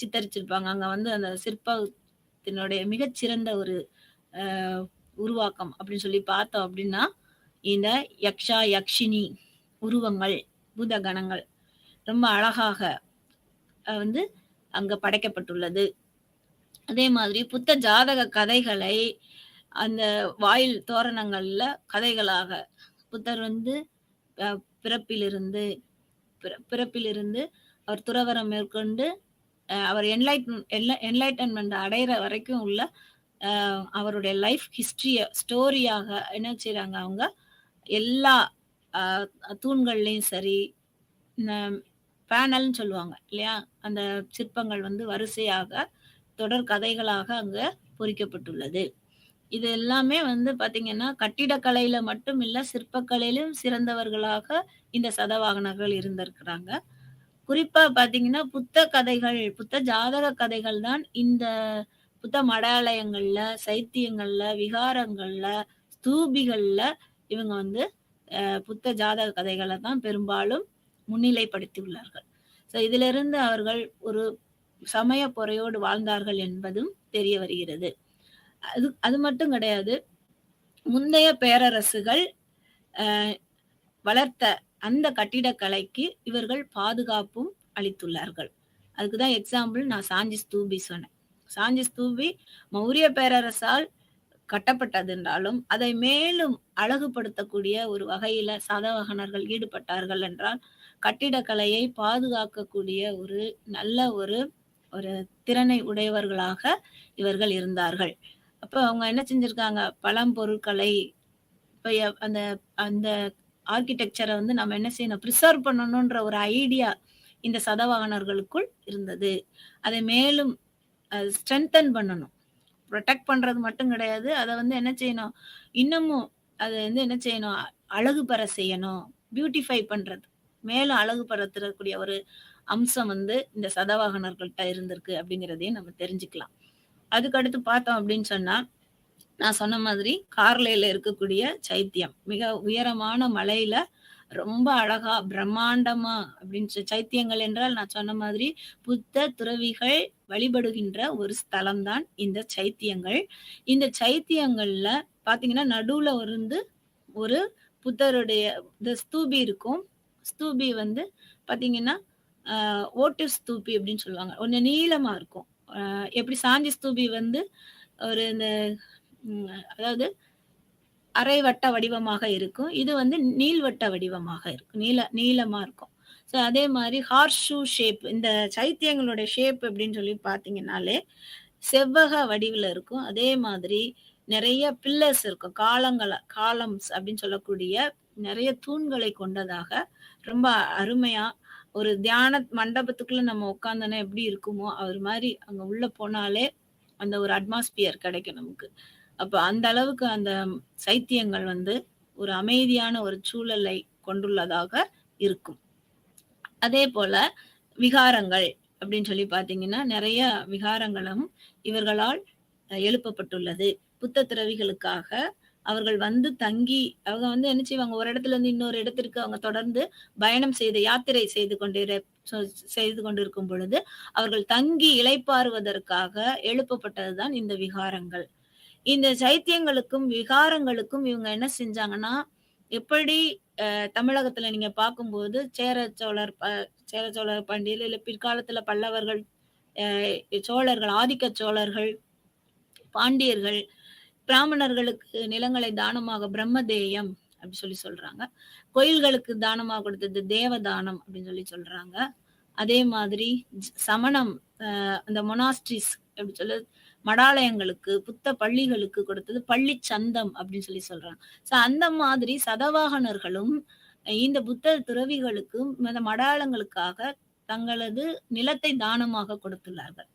சித்தரிச்சிருப்பாங்க. அங்க அந்த சிற்பத்தினுடைய மிகச்சிறந்த ஒரு உருவாக்கம் அப்படின்னு சொல்லி பார்த்தோம் அப்படின்னா இந்த யக்ஷினி உருவங்கள், பூத கணங்கள் ரொம்ப அழகாக அங்க படைக்கப்பட்டுள்ளது. அதே மாதிரி புத்த ஜாதக கதைகளை அந்த வாயில் தோரணங்கள்ல கதைகளாக புத்தர் பிறப்பிலிருந்து அவர் துறவரம் மேற்கொண்டு அவர் என்லைட்டன்மெண்ட் அடைகிற வரைக்கும் உள்ள அவருடைய லைஃப் ஸ்டோரியாக என்ன செய்றாங்க, அவங்க எல்லா தூண்கள்லையும் சரி, பேனல்னு சொல்லுவாங்க இல்லையா, அந்த சிற்பங்கள் வரிசையாக தொடர் கதைகளாக அங்க பொறிக்கப்பட்டுள்ளது. இது எல்லாமே பாத்தீங்கன்னா கட்டிடக்கலையில மட்டும் இல்ல, சிற்பக்கலையிலும் சிறந்தவர்களாக இந்த சதவாகனர்கள் இருந்திருக்கிறாங்க. குறிப்பா பாத்தீங்கன்னா புத்த ஜாதக கதைகள் தான் இந்த புத்த மடாலயங்கள்ல, சைத்தியங்கள்ல, விகாரங்கள்ல, ஸ்தூபிகள்ல இவங்க புத்த ஜாதக கதைகளை தான் பெரும்பாலும் முன்னிலைப்படுத்தி உள்ளார்கள். இதுல இருந்து அவர்கள் ஒரு சமய பொறையோடு வாழ்ந்தார்கள் என்பதும் தெரிய வருகிறது. அது மட்டும் கிடையாது, முந்தைய பேரரசுகள் வளர்த்த அந்த கட்டிடக்கலைக்கு இவர்கள் பாதுகாப்பும் அளித்துள்ளார்கள். அதுக்குதான் எக்ஸாம்பிள் நான் சாஞ்சி ஸ்தூபி சொன்னேன். சாஞ்சி ஸ்தூபி மௌரிய பேரரசால் கட்டப்பட்டது என்றாலும் அதை மேலும் அழகுபடுத்தக்கூடிய ஒரு வகையில சதவாகனர்கள் ஈடுபட்டார்கள் என்றால் கட்டிடக்கலையை பாதுகாக்கக்கூடிய ஒரு நல்ல ஒரு ஒரு திறனை உடையவர்களாக இவர்கள் இருந்தார்கள். அப்ப அவங்க என்ன செஞ்சிருக்காங்க, பழம்பொருட்களை இப்ப அந்த அந்த ஆர்க்கிடெக்சர வந்து நம்ம என்ன செய்யணும், பிரிசர்வ் பண்ணணுன்ற ஒரு ஐடியா இந்த சதவாகனர்களுக்குள் இருந்தது. அதை மேலும் ஸ்ட்ரென்தன் பண்ணணும். புரொடெக்ட் பண்றது மட்டும் கிடையாது. அத வந்து என்ன செய்யணும், இன்னமும் அத வந்து என்ன செய்யணும், அழகு பெற செய்யணும். பியூட்டிஃபை பண்றது. மேலும் அழகு படுத்தக்கூடிய ஒரு அம்சம் வந்து இந்த சதவாகனர்கள்ட்ட இருந்திருக்கு அப்படிங்கிறதையும் நம்ம தெரிஞ்சுக்கலாம். அதுக்கு அடுத்து பார்த்தோம் அப்படின்னு சொன்னா, நான் சொன்ன மாதிரி கார்லேல இருக்கக்கூடிய சைத்தியம். மிக உயரமான மலையில ரொம்ப அழகா பிரம்மாண்டமா அப்படின்னு சைத்தியங்கள் என்றால் நான் சொன்ன மாதிரி புத்த துறவிகள் வழிபடுகின்ற ஒரு ஸ்தலம் தான் இந்த சைத்தியங்கள். இந்த சைத்தியங்கள்ல பாத்தீங்கன்னா நடுவுல இருந்து ஒரு புத்தருடைய இந்த ஸ்தூபி இருக்கும். ஸ்தூபி வந்து பாத்தீங்கன்னா ஓட்டிவ் ஸ்தூபி அப்படின்னு சொல்லுவாங்க. கொஞ்சம் நீளமா இருக்கும். எப்படி சாஞ்சி ஸ்தூபி வந்து ஒரு இந்த அதாவது அரை வட்ட வடிவமாக இருக்கும். இது வந்து நீள்வட்ட வடிவமாக இருக்கும். நீளமா இருக்கும். ஸோ அதே மாதிரி ஹார்ஸ் ஷூ ஷேப் இந்த சைத்தியங்களோட ஷேப் அப்படின்னு சொல்லி பார்த்தீங்கன்னாலே செவ்வக வடிவில் இருக்கும். அதே மாதிரி நிறைய பில்லர்ஸ் இருக்கும். காலம்ஸ் அப்படின்னு சொல்லக்கூடிய நிறைய தூண்களை கொண்டதாக ரொம்ப அருமையா ஒரு தியான மண்டபத்துக்குள்ள நம்ம உட்காந்தோன்னா எப்படி இருக்குமோ அது மாதிரி அங்க உள்ள போனாலே அந்த ஒரு அட்மாஸ்பியர் கிடைக்கும் நமக்கு. அப்ப அந்த அளவுக்கு அந்த சைத்தியங்கள் வந்து ஒரு அமைதியான ஒரு சூழலை கொண்டுள்ளதாக இருக்கும். அதே போல விகாரங்கள் அப்படின்னு சொல்லி பாத்தீங்கன்னா நிறைய விகாரங்களும் இவர்களால் எழுப்பப்பட்டுள்ளது. புத்த துறவிகளுக்காக அவர்கள் வந்து தங்கி அவங்க வந்து என்ன செய்வாங்க, ஒரு இடத்துல இருந்து இன்னொரு இடத்திற்கு அவங்க தொடர்ந்து பயணம் யாத்திரை செய்து கொண்டிருக்கும் பொழுது அவர்கள் தங்கி இளைப்பாறுவதற்காக எழுப்பப்பட்டதுதான் இந்த விகாரங்கள். இந்த சைத்தியங்களுக்கும் விகாரங்களுக்கும் இவங்க என்ன செஞ்சாங்கன்னா, எப்படி தமிழகத்துல நீங்க பார்க்கும்போது சேர சோழர் பாண்டியர் இல்ல பிற்காலத்துல பல்லவர்கள், சோழர்கள், ஆதிக்க சோழர்கள், பாண்டியர்கள் பிராமணர்களுக்கு நிலங்களை தானமாக பிரம்மதேயம் அப்படி சொல்லி சொல்றாங்க. கோயில்களுக்கு தானமாக கொடுத்தது தேவதானம் அப்படின்னு சொல்லி சொல்றாங்க. அதே மாதிரி சமணம் அந்த மொனாஸ்ட்ரிஸ் அப்படி சொல்லி மடாலயங்களுக்கு புத்த பள்ளிகளுக்கு கொடுத்தது பள்ளி சந்தம் அப்படின்னு சொல்லி சொல்றாங்க. சோ அந்த மாதிரி சதவாகனர்களும் இந்த புத்த துறவிகளுக்கும் இந்த மடாலங்களுக்காக தங்களது நிலத்தை தானமாக கொடுத்துள்ளார்கள்.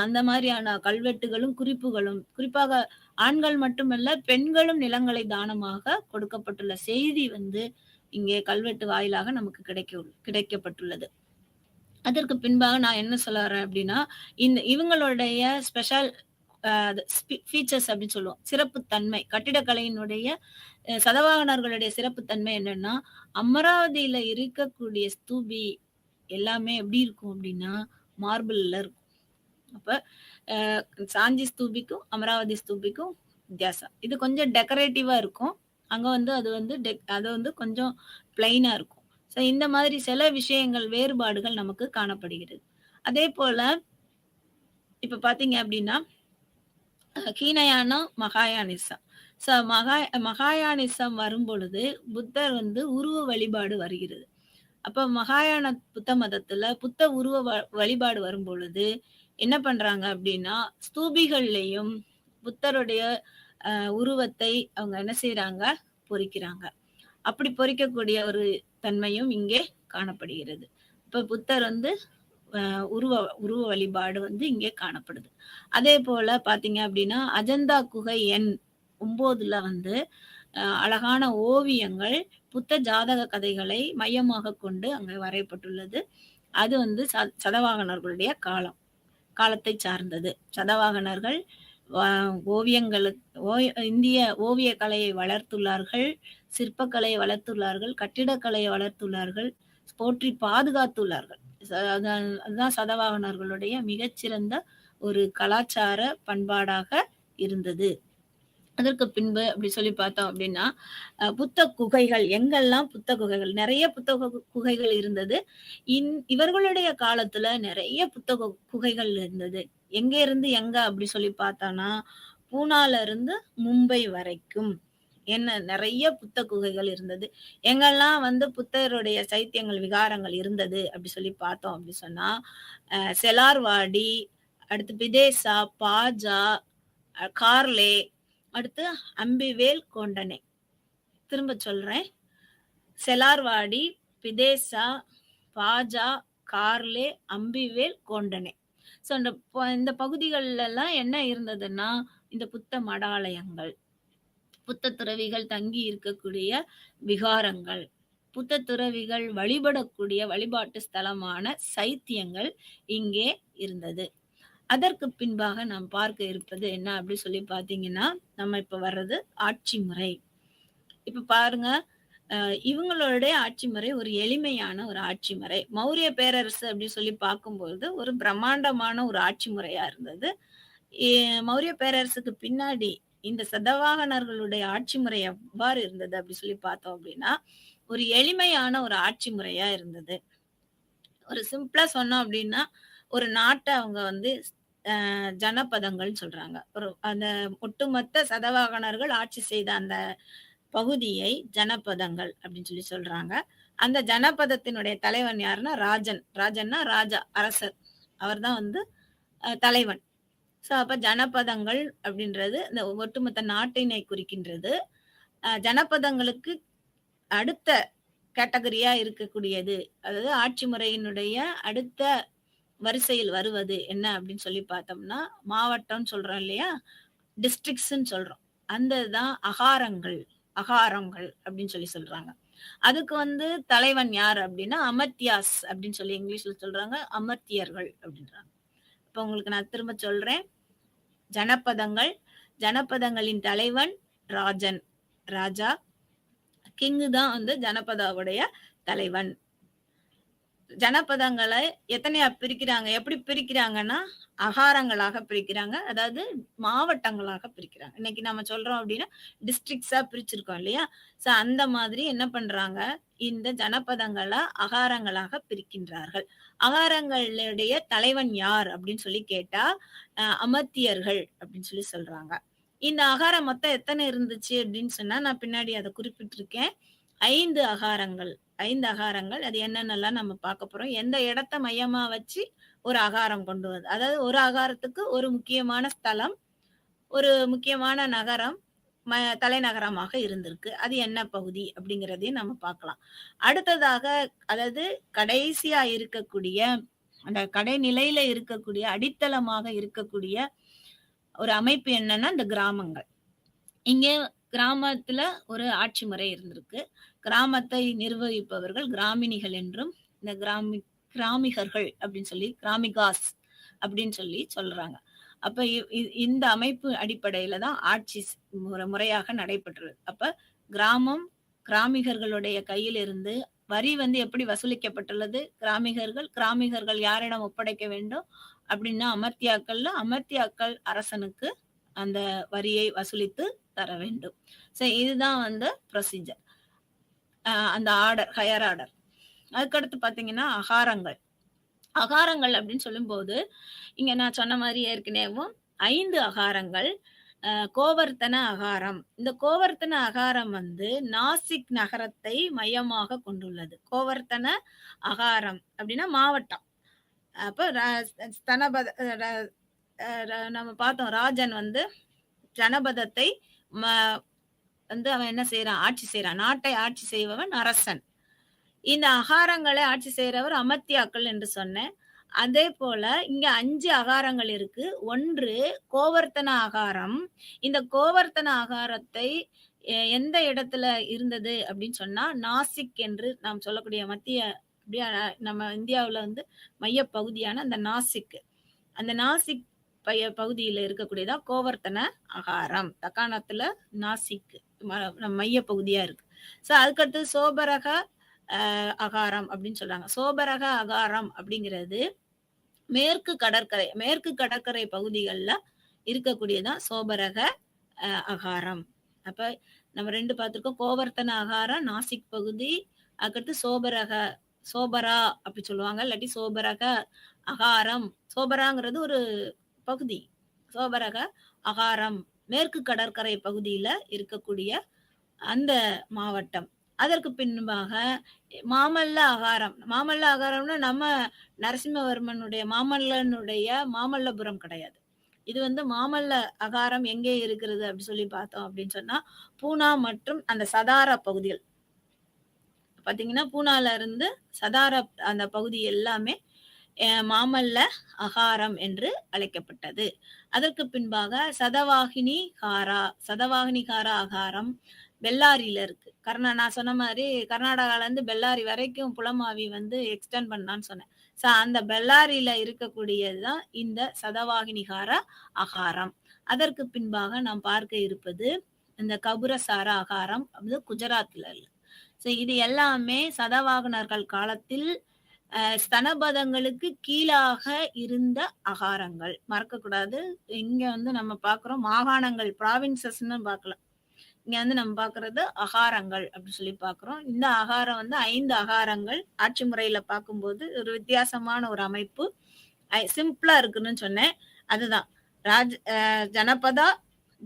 அந்த மாதிரியான கல்வெட்டுகளும் குறிப்புகளும் குறிப்பாக ஆண்கள் மட்டுமல்ல பெண்களும் நிலங்களை தானமாக கொடுக்கப்பட்டுள்ள செய்தி வந்து இங்கே கல்வெட்டு வாயிலாக நமக்கு கிடைக்கப்பட்டுள்ளது. அதற்கு பின்பாக நான் என்ன சொல்ல வரேன் அப்படின்னா, இவங்களுடைய ஸ்பெஷல் ஃபீச்சர்ஸ் அப்படின்னு சொல்லுவோம். சிறப்புத்தன்மை கட்டிடக்கலையினுடைய சதவாகனர்களுடைய சிறப்புத்தன்மை என்னன்னா, அமராவதியில இருக்கக்கூடிய ஸ்தூபி எல்லாமே எப்படி இருக்கும் அப்படின்னா மார்பிள்ல இருக்கும். அப்ப சாஞ்சி ஸ்தூபிக்கும் அமராவதி ஸ்தூபிக்கும் வித்தியாசம். இது கொஞ்சம் டெக்கரேட்டிவா இருக்கும். அங்க வந்து அது வந்து கொஞ்சம் பிளைனா இருக்கும். ஸோ இந்த மாதிரி சில விஷயங்கள் வேறுபாடுகள் நமக்கு காணப்படுகிறது. அதே போல இப்ப பாத்தீங்க அப்படின்னா ஹீனயானம் மகாயானிசம். ஸோ மகாயானிசம் வரும் பொழுது புத்தர் வந்து உருவ வழிபாடு வருகிறது. அப்ப மகாயான புத்த மதத்துல புத்த உருவ வழிபாடு வரும் பொழுது என்ன பண்றாங்க அப்படின்னா ஸ்தூபிகள்லையும் புத்தருடைய உருவத்தை அவங்க என்ன செய்யறாங்க, பொறிக்கிறாங்க. அப்படி பொறிக்கக்கூடிய ஒரு தன்மையும் இங்கே காணப்படுகிறது. இப்ப புத்தர் வந்து உருவ வழிபாடு வந்து இங்கே காணப்படுது. அதே போல பாத்தீங்க அப்படின்னா அஜந்தா குகை எண் 9ல வந்து அழகான ஓவியங்கள் புத்த ஜாதக கதைகளை மையமாக கொண்டு அங்க வரையப்பட்டுள்ளது. அது வந்து சதவாகனர்களுடைய காலத்தை சார்ந்தது. சதவாகனர்கள் இந்திய ஓவிய கலையை வளர்த்துள்ளார்கள், சிற்பக்கலையை வளர்த்துள்ளார்கள், கட்டிடக்கலையை வளர்த்துள்ளார்கள், போற்றி பாதுகாத்துள்ளார்கள். அதுதான் சதவாகனர்களுடைய மிகச்சிறந்த ஒரு கலாச்சார பண்பாடாக இருந்தது. அதற்கு பின்பு அப்படி சொல்லி பார்த்தோம் அப்படின்னா புத்த குகைகள் எங்கெல்லாம் புத்த குகைகள் நிறைய புத்த குகைகள் இருந்தது. இவர்களுடைய காலத்துல நிறைய புத்த குகைகள் இருந்தது. எங்க அப்படி சொல்லி பார்த்தோம்னா பூனால இருந்து மும்பை வரைக்கும் என்ன நெறைய புத்த குகைகள் இருந்தது. எங்கெல்லாம் வந்து புத்தருடைய சைத்தியங்கள், விகாரங்கள் இருந்தது அப்படி சொல்லி பார்த்தோம் அப்படி சொன்னா, செலார்வாடி, அடுத்து பிதேசா, பாஜா, கார்லே, அடுத்து அம்பிவேல், கோண்டனே. திரும்ப சொல்றேன். செலார்வாடி, பிதேசா, பாஜா, கார்லே, அம்பிவேல், கோண்டனே. ஸோ இந்த பகுதிகள்லாம் என்ன இருந்ததுன்னா, இந்த புத்த மடாலயங்கள், புத்த துறவிகள் தங்கி இருக்கக்கூடிய விகாரங்கள், புத்த துறவிகள் வழிபடக்கூடிய வழிபாட்டு ஸ்தலமான சைத்தியங்கள் இங்கே இருந்தது. அதற்கு பின்பாக நாம் பார்க்க இருப்பது என்ன அப்படி சொல்லி பார்த்தீங்கன்னா, நம்ம இப்ப வர்றது ஆட்சி முறை. இப்ப பாருங்க, இவங்களுடைய ஆட்சி முறை ஒரு எளிமையான ஒரு ஆட்சி முறை. மௌரிய பேரரசு அப்படின்னு சொல்லி பார்க்கும்பொழுது, ஒரு பிரம்மாண்டமான ஒரு ஆட்சி முறையா இருந்தது. மௌரிய பேரரசுக்கு பின்னாடி இந்த சதவாகனர்களுடைய ஆட்சி முறை எவ்வாறு இருந்தது அப்படி சொல்லி பார்த்தோம் அப்படின்னா, ஒரு எளிமையான ஒரு ஆட்சி முறையா இருந்தது. ஒரு சிம்பிளா சொன்னோம் அப்படின்னா, ஒரு நாட்ட அவங்க வந்து ஜனபதங்கள்னு சொல்றாங்க. ஒரு அந்த ஒட்டுமொத்த சதவாகனர்கள் ஆட்சி செய்த அந்த பகுதியை ஜனபதங்கள் அப்படின்னு சொல்லி சொல்றாங்க. அந்த ஜனபதத்தினுடைய தலைவன் யாருன்னா ராஜன். ராஜன்னா ராஜா, அரசர். அவர்தான் வந்து தலைவன். ஸோ அப்ப ஜனபதங்கள் அப்படின்றது இந்த ஒட்டுமொத்த நாட்டினை குறிக்கின்றது. ஜனபதங்களுக்கு அடுத்த கேட்டகரியா இருக்கக்கூடியது, அதாவது ஆட்சி முறையினுடைய அடுத்த வரிசையில் வருவது என்ன அப்படின்னு சொல்லி பார்த்தோம்னா, மாவட்டம்னு சொல்றோம் இல்லையா? டிஸ்ட்ரிக்ட்ஸ்ன்னு சொல்றோம். அந்த தான் அகாரங்கள். அகாரங்கள் அப்படின்னு சொல்லி சொல்றாங்க. அதுக்கு வந்து தலைவன் யார் அப்படின்னா அமர்த்தியாஸ் அப்படின்னு சொல்லி இங்கிலீஷ்ல சொல்றாங்க. அமர்த்தியர்கள் அப்படின்றாங்க. இப்ப உங்களுக்கு நான் திரும்ப சொல்றேன். ஜனபதங்கள், ஜனபதங்களின் தலைவன் ராஜன், ராஜா. கிங்கு தான் வந்து ஜனபதாவுடைய தலைவன். ஜனபதங்களை எத்தனையா பிரிக்கிறாங்க? எப்படி பிரிக்கிறாங்கன்னா, அகாரங்களாக பிரிக்கிறாங்க. அதாவது மாவட்டங்களாக பிரிக்கிறாங்க. இன்னைக்கு நம்ம சொல்றோம் அப்படின்னா, டிஸ்ட்ரிக்ட்ஸா பிரிச்சிருக்கோம் இல்லையா? ஸோ அந்த மாதிரி என்ன பண்றாங்க? இந்த ஜனபதங்களை அகாரங்களாக பிரிக்கின்றார்கள். அகாரங்களுடைய தலைவன் யார் அப்படின்னு சொல்லி கேட்டா, அமர்த்தியர்கள் அப்படின்னு சொல்லி சொல்றாங்க. இந்த அகாரம் மொத்தம் எத்தனை இருந்துச்சு அப்படின்னு சொன்னா, நான் பின்னாடி அதை குறிப்பிட்டிருக்கேன். 5 அகாரங்கள். 5 அகாரங்கள். அது என்னென்னலாம் நம்ம பார்க்க போறோம். எந்த இடத்த மையமா வச்சு ஒரு அகாரம் கொண்டு வருது. அதாவது ஒரு அகாரத்துக்கு ஒரு முக்கியமான ஸ்தலம், ஒரு முக்கியமான நகரம், தலைநகரமாக இருந்திருக்கு. அது என்ன பகுதி அப்படிங்கிறதையும் நம்ம பார்க்கலாம். அடுத்ததாக, அதாவது கடைசியா இருக்கக்கூடிய, அந்த கடைநிலையில இருக்கக்கூடிய, அடித்தளமாக இருக்கக்கூடிய ஒரு அமைப்பு என்னன்னா இந்த கிராமங்கள். இங்கே கிராமத்துல ஒரு ஆட்சி முறை இருந்திருக்கு. கிராமத்தை நிர்வகிப்பவர்கள் கிராமிணிகள் என்றும், இந்த கிராமிகர்கள் அப்படின்னு சொல்லி, கிராமிகாஸ் அப்படின்னு சொல்லி சொல்றாங்க. அப்ப இந்த அமைப்பு அடிப்படையில தான் ஆட்சி முறையாக நடைபெற்றது. அப்ப கிராமம் கிராமிகர்களுடைய கையில் இருந்து வரி வந்து எப்படி வசூலிக்கப்பட்டுள்ளது? கிராமிகர்கள் யாரிடம் ஒப்படைக்க வேண்டும் அப்படின்னா அமர்த்தியாக்கள் அரசனுக்கு அந்த வரியை வசூலித்து தர வேண்டும். ஸோ இதுதான் வந்து ப்ரொசீஜர். அந்த ஆர்டர், ஹையர் ஆர்டர். அதுக்கடுத்து பார்த்தீங்கன்னா அகாரங்கள். அகாரங்கள் அப்படின்னு சொல்லும்போது, இங்க நான் சொன்ன மாதிரி ஏற்கனவும் 5 அகாரங்கள். கோவர்த்தன அகாரம். இந்த கோவர்த்தன அகாரம் வந்து நாசிக் நகரத்தை மையமாக கொண்டுள்ளது. கோவர்த்தன அகாரம் அப்படின்னா மாவட்டம். அப்ப நம்ம பார்த்தோம், ராஜன் வந்து ஜனபதத்தை வந்து அவன் என்ன செய்யறான்? ஆட்சி செய்யறான். நாட்டை ஆட்சி செய்பவன் அரசன். இந்த அகாரங்களை ஆட்சி செய்யறவர் அமர்த்தியாக்கள் என்று சொன்னேன். அதே போல இங்க 5 அகாரங்கள் இருக்கு. 1 கோவர்த்தன அகாரம். இந்த கோவர்த்தன அகாரத்தை எந்த இடத்துல இருந்தது அப்படின்னு சொன்னா, நாசிக் என்று நாம் சொல்லக்கூடிய மத்திய, அப்படியே நம்ம இந்தியாவுல வந்து மைய பகுதியான அந்த நாசிக், அந்த நாசிக் பகுதியில இருக்கக்கூடியதா கோவர்த்தன அகாரம். தக்காணத்துல நாசிக் மைய பகுதியா இருக்கு. சோ அதுக்கடுத்து சோபரக அகாரம் அப்படின்னு சொல்றாங்க. சோபரக அகாரம் அப்படிங்கிறது மேற்கு கடற்கரை பகுதிகளில் இருக்கக்கூடியதான் சோபரக அகாரம். அப்ப நம்ம 2 பார்த்திருக்கோம். கோவர்த்தன அகாரம் நாசிக் பகுதி, அதுக்கடுத்து சோபரா அப்படி சொல்லுவாங்க, இல்லாட்டி சோபரக அகாரம். சோபராங்கிறது ஒரு பகுதி. சோபரக அகாரம் மேற்கு கடற்கரை பகுதியில இருக்கக்கூடிய அந்த மாவட்டம். அதற்கு பின்பாக மாமல்ல அகாரம். மாமல்ல அகாரம்னா நம்ம நரசிம்மவர்மனுடைய மாமல்லனுடைய மாமல்லபுரம் கிடையாது. இது வந்து மாமல்ல அகாரம் எங்கே இருக்கிறது அப்படி சொல்லி பார்த்தோம் அப்படின்னு சொன்னா, பூனா மற்றும் அந்த சதாரா பகுதிகள். பார்த்தீங்கன்னா, பூனால இருந்து சதாரா அந்த பகுதி எல்லாமே மாமல்ல அகாரம் என்று அழைக்கப்பட்டது. அதற்கு பின்பாக சதவாகினிகாரா அகாரம் பெல்லாரியில இருக்கு. நான் சொன்ன மாரி கர்நாடகால இருந்து பெல்லாரி வரைக்கும் புலமாவி வந்து எக்ஸ்டெண்ட் பண்ணான்னு சொன்னேன். அந்த பெல்லாரியில இருக்கக்கூடியது தான் இந்த சதவாகினிகார அகாரம். அதற்கு பின்பாக நாம் பார்க்க இருப்பது இந்த கபுரசார அகாரம் அது குஜராத்ல இருக்கு. இது எல்லாமே சதவாகனர்கள் காலத்தில் ஸ்தனபதங்களுக்கு கீழாக இருந்த அகாரங்கள். மறக்கக்கூடாது. இங்க வந்து நம்ம பார்க்கிறோம் மாகாணங்கள், ப்ராவின்சஸ்ன்னு பார்க்கலாம். இங்க வந்து நம்ம பார்க்கிறது அகாரங்கள் அப்படி சொல்லி பார்க்கிறோம். இந்த அகாரம் வந்து 5 அகாரங்கள் ஆட்சி முறையில பார்க்கும்போது ஒரு வித்தியாசமான ஒரு அமைப்பு. சிம்பிளா இருக்குன்னு சொன்னேன். அதுதான்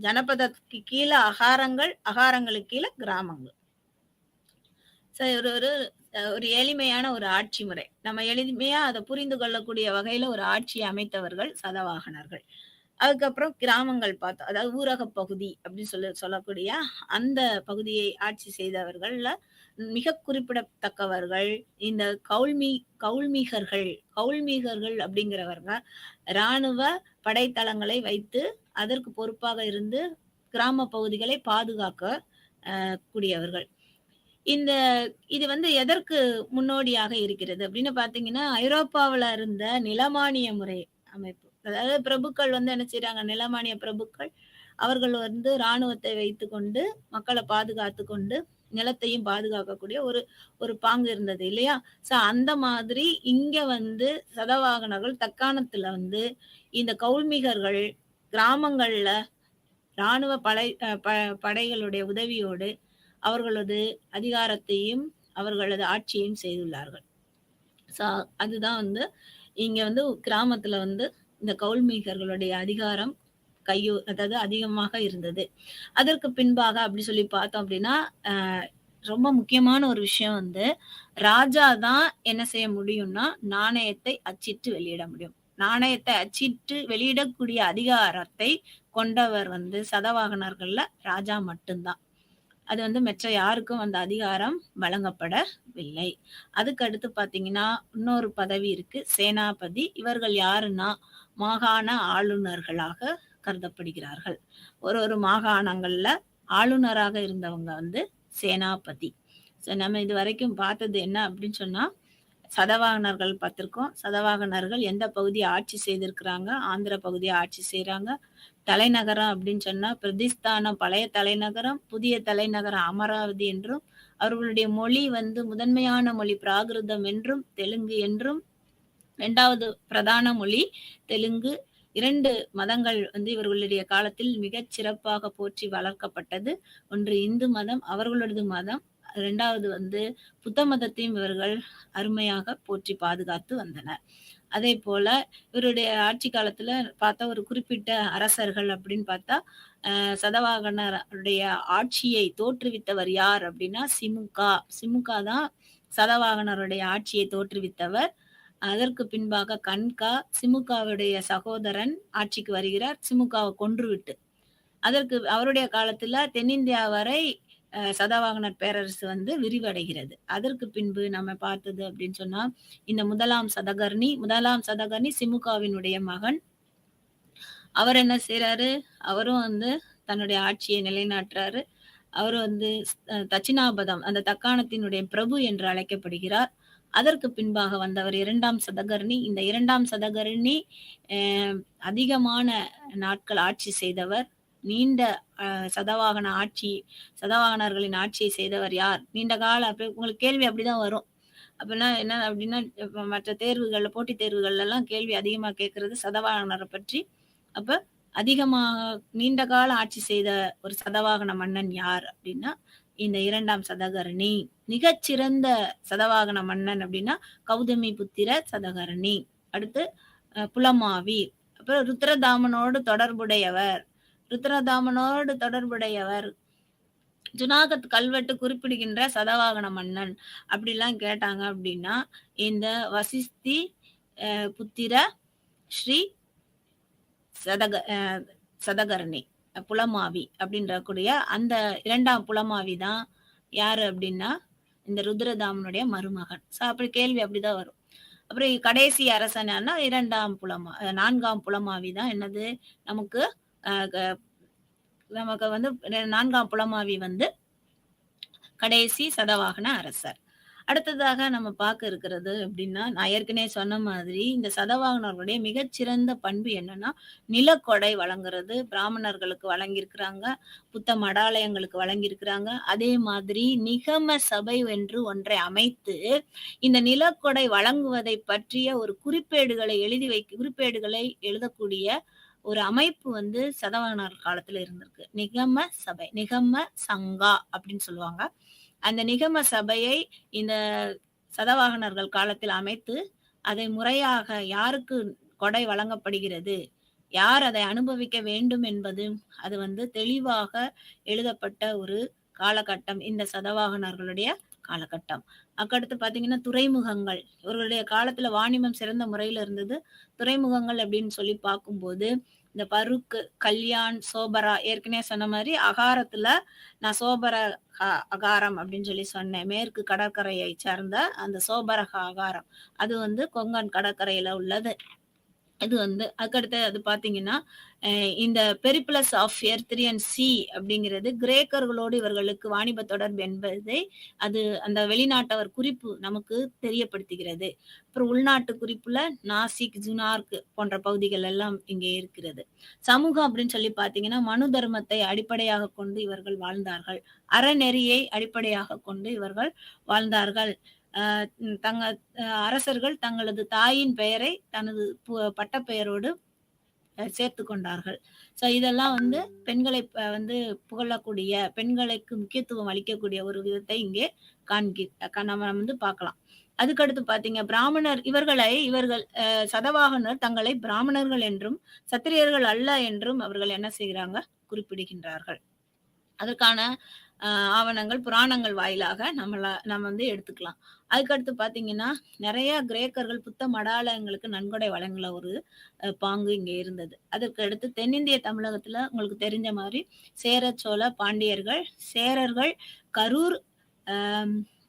ஜனபதத்துக்கு கீழே அகாரங்கள், அகாரங்களுக்கு கீழே கிராமங்கள். ஒரு ஒரு ஒரு எளிமையான ஒரு ஆட்சி முறை. நம்ம எளிமையா அதை புரிந்து கொள்ளக்கூடிய வகையில ஒரு ஆட்சியை அமைத்தவர்கள் சதவாகனர்கள். அதுக்கப்புறம் கிராமங்கள் பார்த்தோம். அதாவது ஊரக பகுதி அப்படின்னு சொல்லக்கூடிய அந்த பகுதியை ஆட்சி செய்தவர்கள்ல மிக குறிப்பிடத்தக்கவர்கள் இந்த கவுல்மீகர்கள் அப்படிங்கிறவர்கள் இராணுவ படைத்தளங்களை வைத்து அதற்கு பொறுப்பாக இருந்து கிராம பகுதிகளை பாதுகாக்க கூடியவர்கள். இது வந்து எதற்கு முன்னோடியாக இருக்கிறது அப்படின்னு பாத்தீங்கன்னா, ஐரோப்பாவுல இருந்த நிலமானிய முறை அமைப்பு. அதாவது பிரபுக்கள் வந்து என்ன செய்யறாங்க, நிலமானிய பிரபுக்கள் அவர்கள் வந்து இராணுவத்தை வைத்து கொண்டு மக்களை பாதுகாத்து கொண்டு நிலத்தையும் பாதுகாக்கக்கூடிய ஒரு பாங்கு இருந்தது இல்லையா? அந்த மாதிரி இங்க வந்து சதவாகனர்கள் தக்காணத்துல வந்து இந்த கவுல்மிகர்கள் கிராமங்கள்ல இராணுவ படைகளுடைய உதவியோடு அவர்களது அதிகாரத்தையும் அவர்களது ஆட்சியையும் செய்துள்ளார்கள். அதுதான் வந்து இங்க வந்து கிராமத்துல வந்து இந்த கவுல்மீகர்களுடைய அதிகாரம் அதாவது அதிகமாக இருந்தது. அதற்கு பின்பாக அப்படி சொல்லி பார்த்தோம் அப்படின்னா ரொம்ப முக்கியமான ஒரு விஷயம் வந்து ராஜா தான் என்ன செய்ய முடியும்னா நாணயத்தை அச்சிட்டு வெளியிட முடியும். நாணயத்தை அச்சிட்டு வெளியிடக்கூடிய அதிகாரத்தை கொண்டவர் வந்து சதவாகனர்கள்ல ராஜா மட்டும்தான். அது வந்து மற்ற யாருக்கும் அந்த அதிகாரம் வழங்கப்படவில்லை. அதுக்கு அடுத்து பாத்தீங்கன்னா இன்னொரு பதவி இருக்கு, சேனாபதி. இவர்கள் யாருன்னா மாகாண ஆளுநர்களாக கருதப்படுகிறார்கள். ஒரு மாகாணங்கள்ல ஆளுநராக இருந்தவங்க வந்து சேனாபதி. நம்ம இது வரைக்கும் பார்த்தது என்ன அப்படின்னு சொன்னா சதவாகனர்கள் பார்த்திருக்கோம். சதவாகனர்கள் எந்த பகுதியை ஆட்சி செய்திருக்கிறாங்க, ஆந்திர பகுதியை ஆட்சி செய்யறாங்க. தலைநகரம் அப்படின்னு சொன்னா பிரதிஸ்தானம் பழைய தலைநகரம், புதிய தலைநகரம் அமராவதி என்றும், அவர்களுடைய மொழி வந்து முதன்மையான மொழி பிராகிருதம் என்றும் தெலுங்கு என்றும், 2வது பிரதான மொழி தெலுங்கு. 2 மதங்கள் வந்து இவர்களுடைய காலத்தில் மிகச் சிறப்பாக போற்றி வளர்க்கப்பட்டது. ஒன்று இந்து மதம், அவர்களது மதம். 2வது வந்து புத்த மதத்தையும் இவர்கள் அருமையாக போற்றி பாதுகாத்து வந்தனர். அதே போல இவருடைய ஆட்சி காலத்துல பார்த்தா ஒரு குறிப்பிட்ட அரசர்கள் அப்படின்னு பார்த்தா சதவாகனருடைய ஆட்சியை தோற்றுவித்தவர் யார் அப்படின்னா சிமுகா தான் சதவாகனருடைய ஆட்சியை தோற்றுவித்தவர். அதற்கு பின்பாக கன்கா, சிமுகாவுடைய சகோதரன் ஆட்சிக்கு வருகிறார், சிமுகாவை கொன்றுவிட்டு. அதற்கு அவருடைய காலத்துல தென்னிந்தியா வரை சதவாகனர் பேரரசு வந்து விரிவடைகிறது. அதற்கு பின்பு நம்ம பார்த்தது அப்படின்னு சொன்னா இந்த முதலாம் சதகர்ணி சிமுகாவினுடைய மகன். அவர் என்ன செய்யறாரு, அவரும் வந்து தன்னுடைய ஆட்சியை நிலைநாட்டுறாரு. அவர் வந்து தட்சிணாபதம் அந்த தக்காணத்தினுடைய பிரபு என்று அழைக்கப்படுகிறார். அதற்கு பின்பாக வந்தவர் 2ஆம் சதகர்ணி. இந்த 2ஆம் சதகர்ணி அதிகமான நாட்கள் ஆட்சி செய்தவர். நீண்ட சதவாகனர்களின் ஆட்சியை செய்தவர் யார், நீண்ட கால உங்களுக்கு கேள்வி அப்படிதான் வரும். அப்படின்னா என்ன அப்படின்னா மற்ற தேர்வுகள்ல போட்டித் தேர்வுகள்ல எல்லாம் கேள்வி அதிகமா கேட்கறது சதவாகனரை பற்றி. அப்ப அதிகமாக நீண்ட கால ஆட்சி செய்த ஒரு சதவாகன மன்னன் யார் அப்படின்னா இந்த 2ஆம் சதகர்ணி. மிகச்சிறந்த சதவாகன மன்னன் அப்படின்னா கௌதமி புத்திர சதகர்ணி. அடுத்து புலமாவி. அப்புறம் ருத்ரதாமனோடு தொடர்புடையவர் ஜுனாகத் கல்வெட்டு குறிப்பிடுகின்ற சதவாகன மன்னன் அப்படிலாம் கேட்டாங்க அப்படின்னா, இந்த வசிஸ்தி புத்திர ஸ்ரீ சதக அ சதகர்ணி புலமாவி அப்படின்ற கூடிய அந்த 2ஆம் புலமாவி தான் யாரு அப்படின்னா, இந்த ருத்ரதாமனுடைய மருமகன். அப்படி கேள்வி அப்படிதான் வரும். அப்புறம் கடைசி அரசன் யாருன்னா 4ஆம் புலமாவி தான் என்னது நமக்கு அ க நமக்கு வந்து 4ஆம் புலமாவி வந்து கடைசி சதவாகன அரசர். அடுத்ததாக நம்ம பார்க்க இருக்கிறது அப்படின்னா, நான் ஏற்கனவே சொன்ன மாதிரி இந்த சதவாகனர்களுடைய மிகச்சிறந்த பண்பு என்னன்னா, நிலக்கொடை வழங்குறது பிராமணர்களுக்கு வழங்கியிருக்கிறாங்க. புத்த மடாலயங்களுக்கு வழங்கியிருக்கிறாங்க. அதே மாதிரி நிகம சபை என்று ஒன்றை அமைத்து, இந்த நிலக்கொடை வழங்குவதை பற்றிய ஒரு குறிப்பேடுகளை எழுதக்கூடிய ஒரு அமைப்பு வந்து சதவாகனர் காலத்துல இருந்திருக்கு. நிகம சபை, நிகம சங்கா அப்படின்னு சொல்லுவாங்க. அந்த நிகம சபையை இந்த சதவாகனர்கள் காலத்தில் அமைத்து, அதை முறையாக யாருக்கு கொடை வழங்கப்படுகிறது, யார் அதை அனுபவிக்க வேண்டும் என்பது அது வந்து தெளிவாக எழுதப்பட்ட ஒரு காலகட்டம் இந்த சதவாகனர்களுடைய காலகட்டம். அதுக்கடுத்து பார்த்தீங்கன்னா, துறைமுகங்கள். இவர்களுடைய காலத்துல வாணிபம் சிறந்த முறையில இருந்தது. துறைமுகங்கள் அப்படின்னு சொல்லி பார்க்கும்போது, இந்த பருக்கு, கல்யாண், சோபரா ஏற்கனவே சொன்ன மாரி அகாரத்துல நான் அகாரம் அப்படின்னு சொல்லி சொன்னேன். மேற்கு கடற்கரையை சார்ந்த அந்த சோபரக அகாரம். அது வந்து கொங்கன் கடற்கரையில உள்ளது. இது வந்து அதுக்கடுத்து அது பார்த்தீங்கன்னா, இந்த பெரிப்ளஸ் ஆஃப் எர்த்ரியன் சி அப்படிங்கிறது கிரேக்கர்களோடு இவர்களுக்கு வாணிப தொடர்பு என்பதை அது அந்த வெளிநாட்டவர் குறிப்பு நமக்கு தெரியப்படுத்துகிறது. அப்புறம் உள்நாட்டு குறிப்புல நாசிக், ஜுனார்க் போன்ற பகுதிகள் எல்லாம் இங்கே இருக்கிறது. சமூகம் அப்படின்னு சொல்லி பார்த்தீங்கன்னா, மனு தர்மத்தை அடிப்படையாக கொண்டு இவர்கள் வாழ்ந்தார்கள். அறநெறியை அடிப்படையாக கொண்டு இவர்கள் வாழ்ந்தார்கள். தங்க அரசர்கள் தங்களது தாயின் பெயரை தனது பட்டப்பெயரோடு சேர்த்து கொண்டார்கள். இதெல்லாம் வந்து பெண்களை வந்து புகழக்கூடிய, பெண்களுக்கு முக்கியத்துவம் அளிக்கக்கூடிய ஒரு விதத்தை இங்கே நம்ம வந்து பார்க்கலாம். அதுக்கடுத்து பார்த்தீங்க இவர்கள் சதவாகனர் தங்களை பிராமணர்கள் என்றும் சத்திரியர்கள் அல்ல என்றும் அவர்கள் என்ன செய்கிறாங்க குறிப்பிடுகின்றார்கள். அதற்கான ஆவணங்கள் புராணங்கள் வாயிலாக நம்ம வந்து எடுத்துக்கலாம். அதுக்கடுத்து பார்த்தீங்கன்னா, நிறைய கிரேக்கர்கள் புத்த மடாலயங்களுக்கு நன்கொடை வழங்குல ஒரு பாங்கு இங்க இருந்தது. அதற்கு அடுத்து தென்னிந்திய தமிழகத்துல உங்களுக்கு தெரிஞ்ச மாதிரி சேர, சோழ, பாண்டியர்கள், சேரர்கள்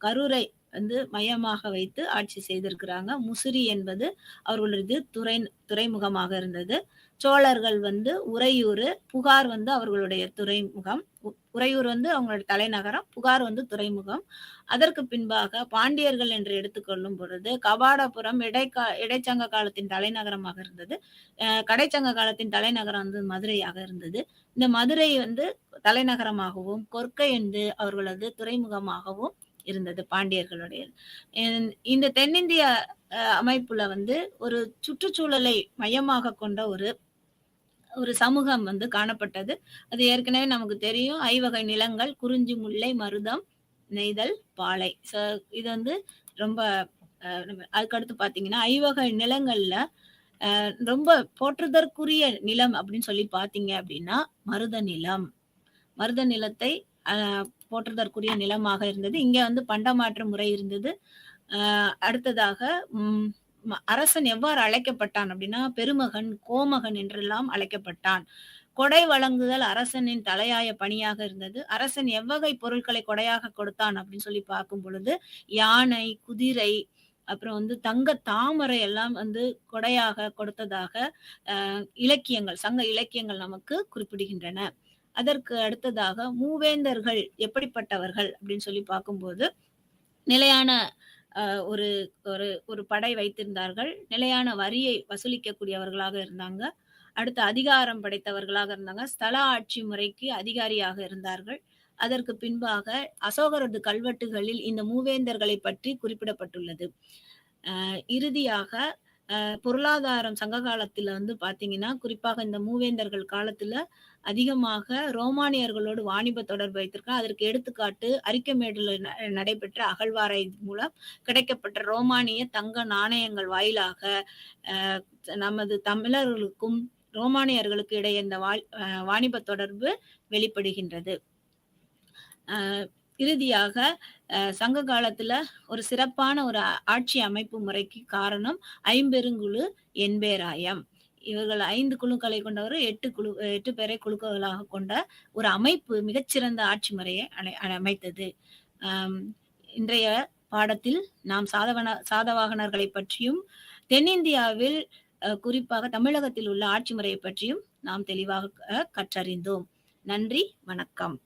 கரூரை வந்து மையமாக வைத்து ஆட்சி செய்திருக்கிறாங்க. முசிறி என்பது அவர்களது துறைமுகமாக இருந்தது. சோழர்கள் வந்து உறையூர், புகார் வந்து அவர்களுடைய துறைமுகம். உறையூர் வந்து அவங்களுடைய தலைநகரம், புகார் வந்து துறைமுகம். அதற்கு பின்பாக பாண்டியர்கள் என்று எடுத்துக்கொள்ளும் பொழுது கபாடபுரம் இடைச்சங்க காலத்தின் தலைநகரமாக இருந்தது. கடைச்சங்க காலத்தின் தலைநகரம் வந்து மதுரையாக இருந்தது. இந்த மதுரை வந்து தலைநகரமாகவும், கொற்கை என்று அவர்களது துறைமுகமாகவும் இருந்தது பாண்டியர்களுடைய. இந்த தென்னிந்திய அமைப்புல வந்து ஒரு சுற்றுச்சூழலை மையமாக கொண்ட ஒரு சமூகம் வந்து காணப்பட்டது. அது ஏற்கனவே நமக்கு தெரியும். ஐவகை நிலங்கள், குறிஞ்சி, முல்லை, மருதம், நெய்தல், பாலை. இது வந்து ரொம்ப அதுக்கடுத்து பார்த்தீங்கன்னா, ஐவகை நிலங்கள்ல ரொம்ப போற்றுதற்குரிய நிலம் அப்படின்னு சொல்லி பார்த்தீங்க அப்படின்னா மருத நிலம். மருத நிலத்தை போற்றுதற்குரிய நிலமாக இருந்தது. இங்க வந்து பண்டமாற்று முறை இருந்தது. அடுத்ததாக அரசன் எவ்வாறு அழைக்கப்பட்டான் அப்படின்னா, பெருமகன், கோமகன் என்றெல்லாம் அழைக்கப்பட்டான். கொடை வழங்குதல் அரசனின் தலையாய பணியாக இருந்தது. அரசன் எவ்வகை பொருட்களை கொடையாக கொடுத்தான் அப்படின்னு சொல்லி பார்க்கும் பொழுது, யானை, குதிரை, அப்புறம் வந்து தங்க தாமரை எல்லாம் வந்து கொடையாக கொடுத்ததாக இலக்கியங்கள், சங்க இலக்கியங்கள் நமக்கு குறிப்பிடுகின்றன. அதற்கு அடுத்ததாக மூவேந்தர்கள் எப்படிப்பட்டவர்கள் அப்படின்னு சொல்லி பார்க்கும்போது, நிலையான ஒரு ஒரு ஒரு படை வைத்திருந்தார்கள். நிலையான வரியை வசூலிக்கக்கூடியவர்களாக இருந்தாங்க. அடுத்து அதிகாரம் படைத்தவர்களாக இருந்தாங்க. ஸ்தல ஆட்சி முறைக்கு அதிகாரியாக இருந்தார்கள். அதற்கு பின்பாக அசோகரது கல்வெட்டுகளில் இந்த மூவேந்தர்களை பற்றி குறிப்பிடப்பட்டுள்ளது. இறுதியாக பொருளாதாரம் சங்க காலத்துல வந்து பாத்தீங்கன்னா, குறிப்பாக இந்த மூவேந்தர்கள் காலத்துல அதிகமாக ரோமானியர்களோடு வாணிப தொடர்பு வைத்திருக்காங்க. அதற்கு எடுத்துக்காட்டு அரிக்கமேடுல நடைபெற்ற அகழ்வாரை மூலம் கிடைக்கப்பட்ட ரோமானிய தங்க நாணயங்கள் வாயிலாக நமது தமிழர்களுக்கும் ரோமானியர்களுக்கு இடையே இந்த வாணிப தொடர்பு வெளிப்படுகின்றது. அ இறுதியாக சங்க காலத்துல ஒரு சிறப்பான ஒரு ஆட்சி அமைப்பு முறைக்கு காரணம் ஐம்பெருங்குழு எண்பேராயம். இவர்கள் 5 குழுக்களை கொண்ட ஒரு 8 பேரை குழுக்களாக கொண்ட ஒரு அமைப்பு மிகச்சிறந்த ஆட்சி முறையை அமைத்தது. அம் இன்றைய பாடத்தில் நாம் சாதவாகனர்களைப் பற்றியும், தென்னிந்தியாவில் குறிப்பாக தமிழகத்தில் உள்ள ஆட்சி முறையைப் பற்றியும் நாம் தெளிவாக கற்றறிந்தோம். நன்றி, வணக்கம்.